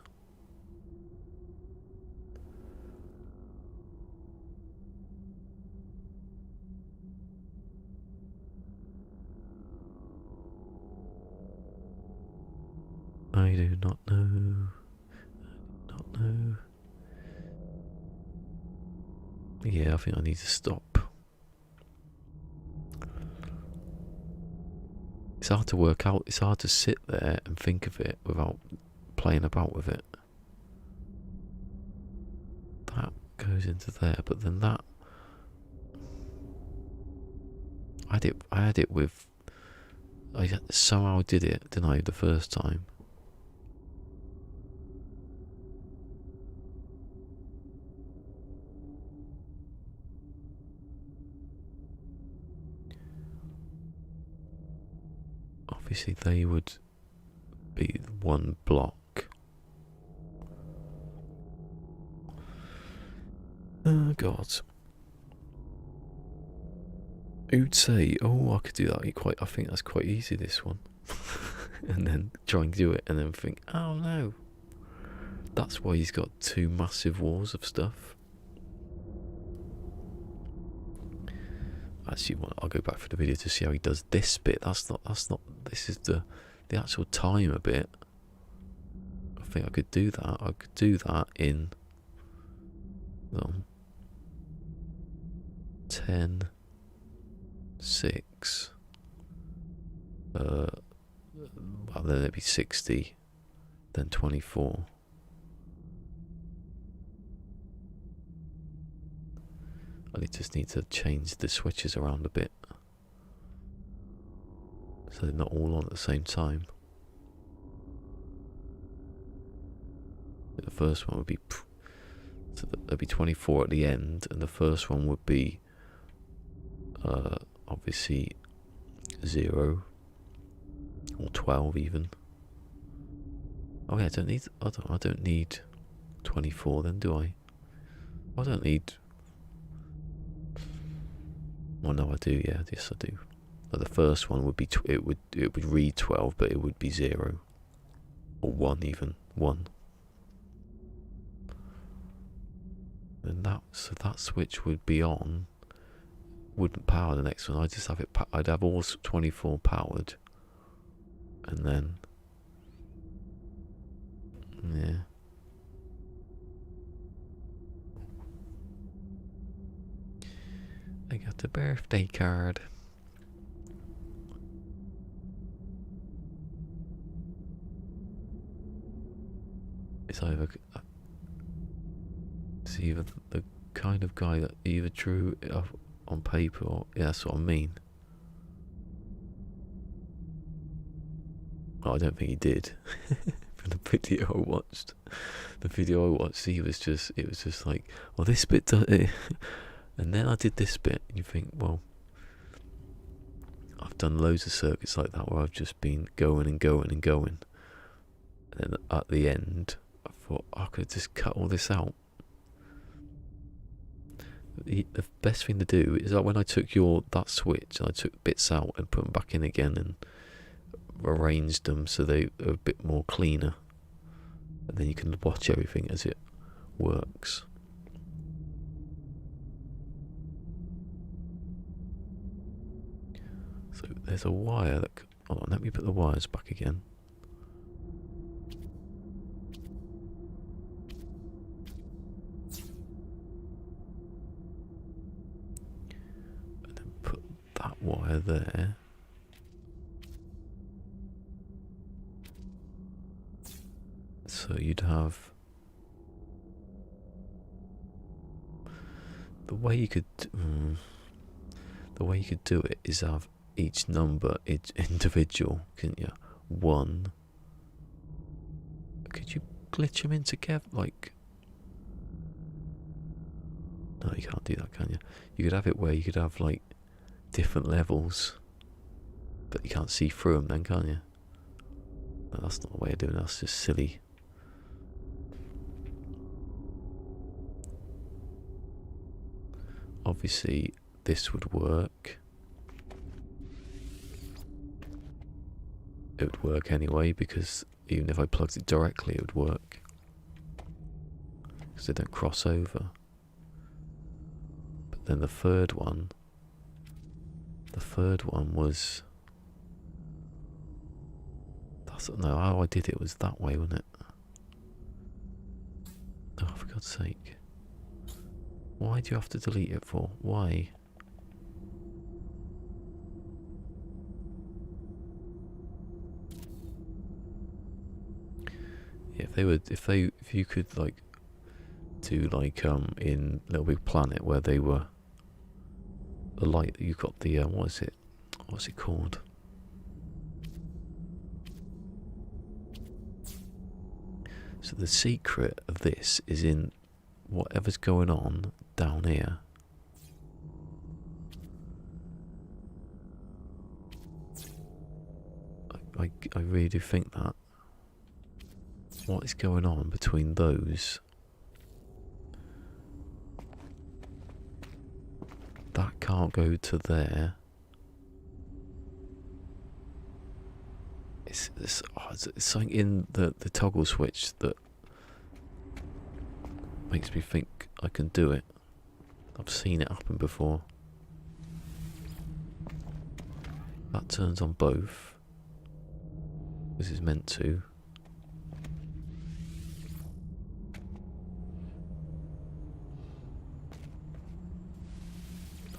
I do not know. I do not know. Yeah, I think I need to stop. It's hard to work out. It's hard to sit there and think of it without playing about with it. That goes into there, but then that... I had it with... I somehow did it, didn't I, the first time? Obviously they would be one block. Oh God. Who'd say, oh, I could do that I think that's quite easy, this one. And then try and do it and then think, oh no. That's why he's got two massive walls of stuff. Actually, I'll go back for the video to see how he does this bit. That's not, this is the actual timer bit. I think I could do that. I could do that in 10, 6, Well, then it'd be 60, then 24. I just need to change the switches around a bit, so they're not all on at the same time. The first one would be, so there'd be 24 at the end, and the first one would be obviously 0 or 12 even. Oh yeah, I don't need 24 then, do I? I don't need. Well, no, I do. Yeah, yes, I do. But the first one would be it would read 12, but it would be 0 or 1 even 1. And that switch would be on. Wouldn't power the next one. I'd just have it. I'd have all 24 powered, and then yeah. I got the birthday card. It's either the kind of guy that either drew it up on paper or yeah, that's what I mean. Oh, I don't think he did. From the video I watched. It was just like, well, this bit does it. And then I did this bit, and you think, well, I've done loads of circuits like that where I've just been going and going and going. And then at the end, I thought I could just cut all this out. The best thing to do is that when I took that switch, I took bits out and put them back in again and arranged them so they are a bit more cleaner. And then you can watch everything as it works. So there's a wire that. Hold on, let me put the wires back again. And then put that wire there. So you'd have. The way you could do it is have each number individual, couldn't you? 1. Could you glitch them in together? Like, no, you can't do that, can you? You could have it where you could have like different levels, but you can't see through them then, can you? No, that's not the way of doing it. That's just silly. Obviously, this would work. It would work anyway, because even if I plugged it directly, it would work. Because they don't cross over. But then the third one was. No, how I did it was that way, wasn't it? Oh, for God's sake. Why do you have to delete it for? Why? Yeah, if you could like do like in Little Big Planet where they were the light, you got the what's it called? So the secret of this is in whatever's going on down here. I really do think that. What is going on between those? That can't go to there. It's something in the toggle switch that makes me think I can do it. I've seen it happen before. That turns on both. This is meant to.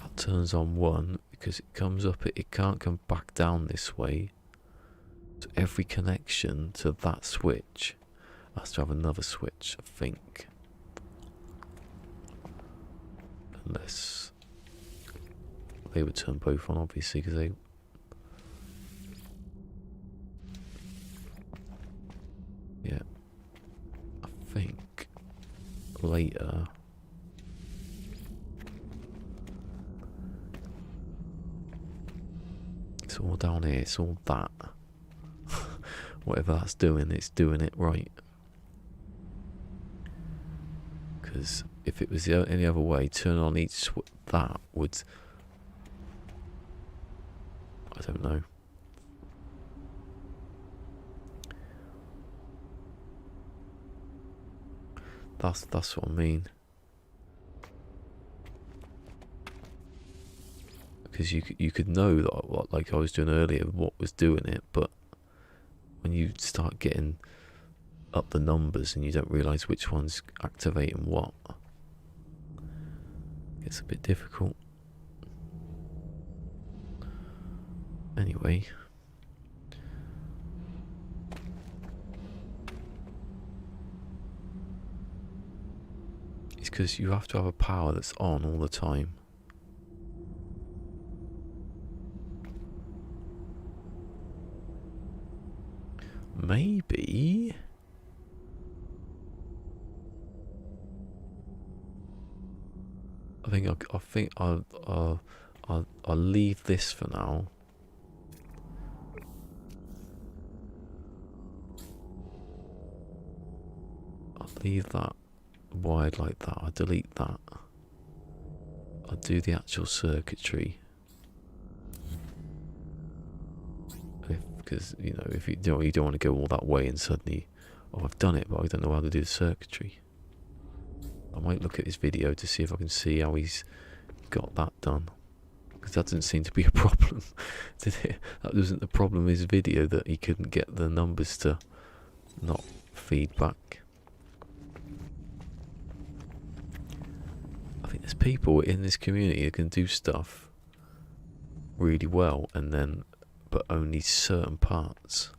That turns on one because it comes up. It can't come back down this way. So every connection to that switch has to have another switch, I think. Unless they would turn both on, obviously, because they... Yeah. I think later... It's all down here, it's all that. Whatever that's doing, it's doing it right. Because if it was any other way, turn on each that would... I don't know. That's what I mean. Because you could know that, what, like I was doing earlier, what was doing it, but when you start getting up the numbers and you don't realise which one's activating what, it's a bit difficult. Anyway. It's because you have to have a power that's on all the time. Maybe... I think I'll leave this for now. I'll leave that wired like that. I'll delete that. I'll do the actual circuitry. Because, you know, if you don't want to go all that way and suddenly, oh, I've done it, but I don't know how to do the circuitry. I might look at his video to see if I can see how he's got that done. Because that didn't seem to be a problem, did it? That wasn't the problem with his video, that he couldn't get the numbers to not feed back. I think there's people in this community who can do stuff really well, and then but only certain parts.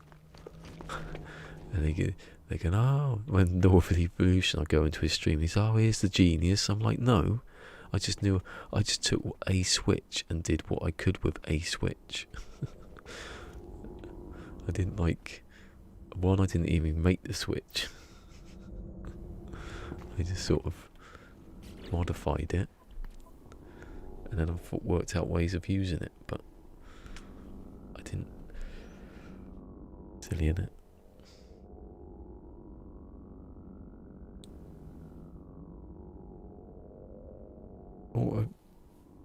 And they go, oh, when North Evolution, I go into his stream, he's, oh, here's the genius. I'm like, no, I just took a switch and did what I could with a switch. I didn't I didn't even make the switch. I just sort of modified it. And then I worked out ways of using it, but I didn't. Silly, innit? Auto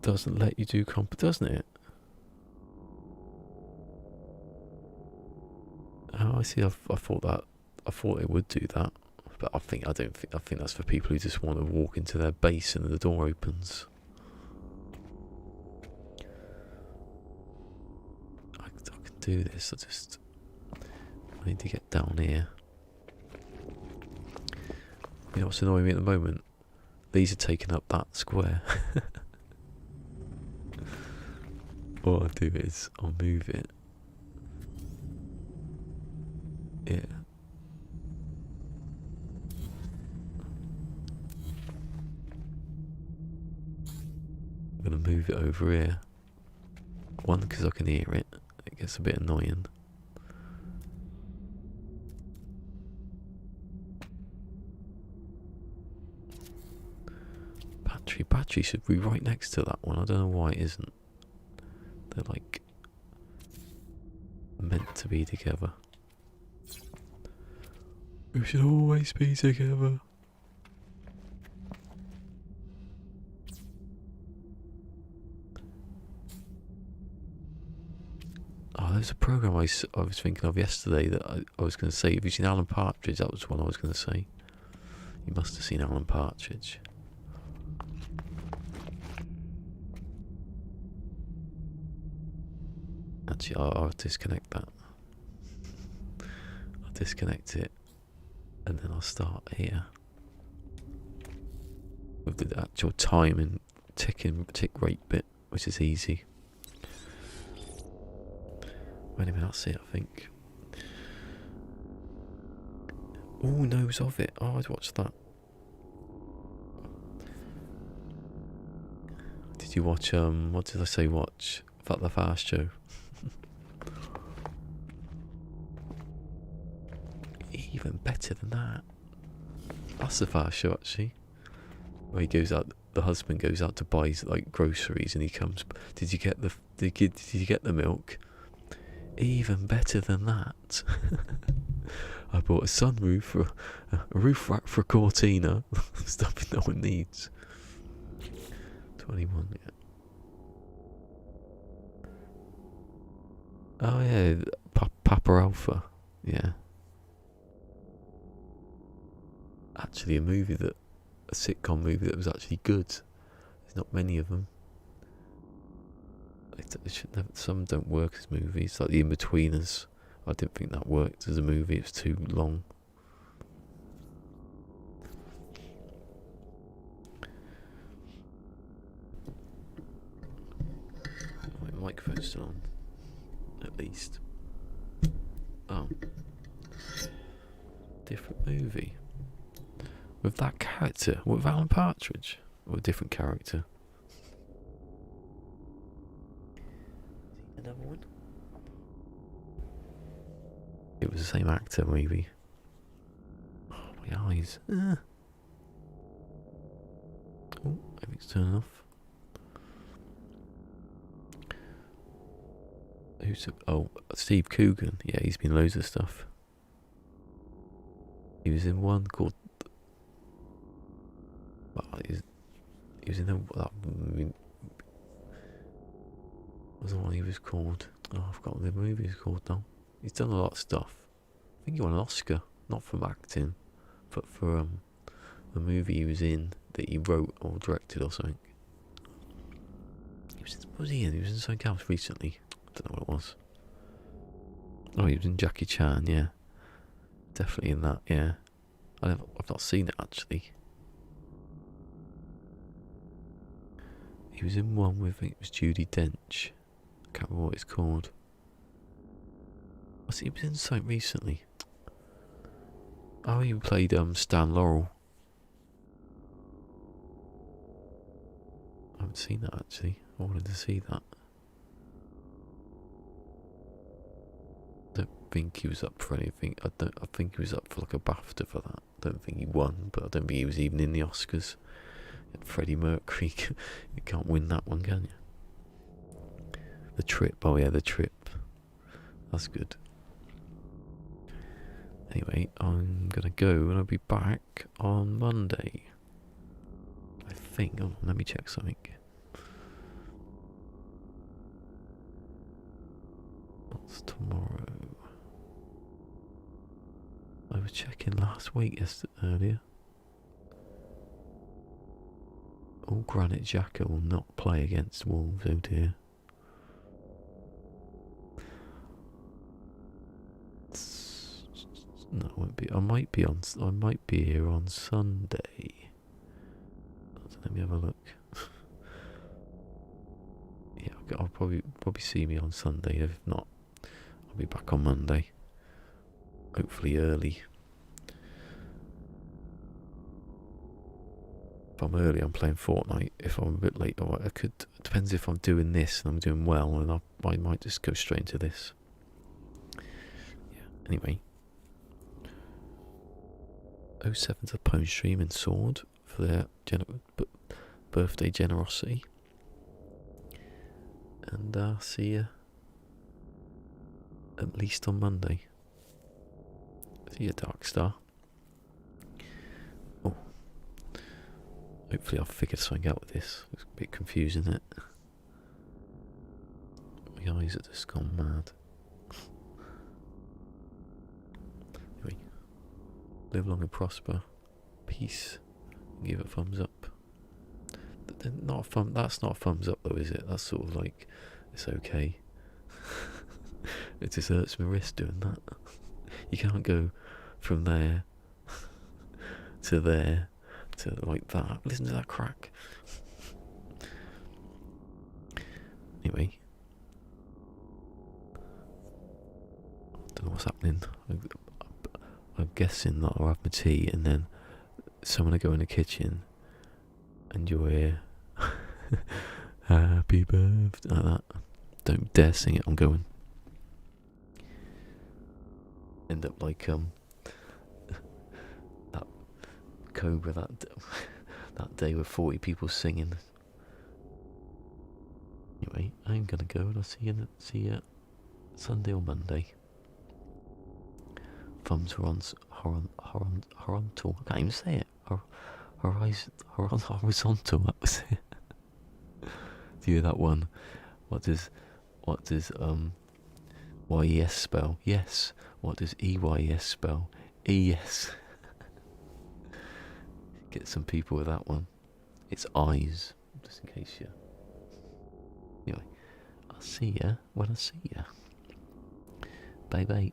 doesn't let you do doesn't it? Oh, I see. I thought it would do that, but I think that's for people who just want to walk into their base and the door opens. I can do this. I need to get down here. You know what's annoying me at the moment? These are taking up that square. What I'll do is I'll move it. Yeah. I'm going to move it over here. One, because I can hear it. It gets a bit annoying. Battery should be right next to that one. I don't know why it isn't. They're like meant to be together. We should always be together. Oh, there's a program I was thinking of yesterday that I was going to say. Have you seen Alan Partridge? That was one I was going to say. You must have seen Alan Partridge. Actually, I'll disconnect that. I'll disconnect it, and then I'll start here with the actual time and tick rate bit, which is easy. Anyway, that's it, I think. Oh, Nose of It. Oh, I'd watch that. Did you watch, what did I say watch? Fat the Fast Show. Even better than that. That's the Fast Show, actually. Where he goes out, the husband goes out to buy like groceries, and he comes. Did you get Did you get the milk? Even better than that. I bought a sunroof for a roof rack for a Cortina. Stuff no one needs. 21. Yeah. Oh yeah, Papa Alpha. Yeah. Actually, a sitcom movie that was actually good. There's not many of them. Some don't work as movies, like The In-Betweeners. I didn't think that worked as a movie, it was too long. My microphone's still on, at least. Oh. Different movie. With that character, with Alan Partridge, or a different character. Another one? It was the same actor, maybe. Oh, my eyes. Oh, everything's turning off. Steve Coogan. Yeah, he's been loads of stuff. He was in one called. He was in that movie. What was the one he was called? Oh, I forgot what the movie is called now. He's done a lot of stuff. I think he won an Oscar, not for acting, but for a movie he was in that he wrote or directed or something. What was he in? He was in something else recently. I don't know what it was. Oh, he was in Jackie Chan, yeah. Definitely in that, yeah. I've not seen it actually. He was in one with, I think it was Judi Dench. I can't remember what it's called. He was in something recently. Oh, he played Stan Laurel. I haven't seen that actually. I wanted to see that. I don't think he was up for anything. I think he was up for like a BAFTA for that. I don't think he won, but I don't think he was even in the Oscars. And Freddie Mercury, you can't win that one, can you? The Trip. Oh yeah, The Trip. That's good. Anyway, I'm gonna go and I'll be back on Monday. I think. Oh, let me check something. What's tomorrow? I was checking last week earlier. Oh, Granit Xhaka will not play against Wolves, oh dear. No, I won't be. I might be here on Sunday. Let me have a look. Yeah, I'll probably see me on Sunday. If not, I'll be back on Monday. Hopefully early. If I'm early, I'm playing Fortnite. If I'm a bit late, I could. It depends if I'm doing this and I'm doing well, and I might just go straight into this. Yeah. Anyway. 07's a poem stream in Sword for their birthday generosity. And I'll see you at least on Monday. See you, Darkstar. Oh. Hopefully I've figured something out with this. It's a bit confusing, isn't it? My eyes are just gone mad. Anyway. Live long and prosper. Peace. Give a thumbs up. That's not a thumbs up though, is it? That's sort of like, it's okay. It just hurts my wrist doing that. You can't go from there to there to like that. Listen to that crack. Anyway. I don't know what's happening. I'm guessing that I'll have my tea, and then someone will go in the kitchen, and you'll hear "Happy Birthday" like that. Don't dare sing it. I'm going. End up like that Cobra that day with 40 people singing. Anyway, I'm gonna go, and I'll see you Sunday or Monday. Thumbs horizontal. I can't even say it. Horizontal. That was it. Do you hear that one? What does YES spell? Yes. What does EYS spell? ES. Get some people with that one. It's eyes, just in case you. Anyway, I'll see ya when I see ya. Bye bye.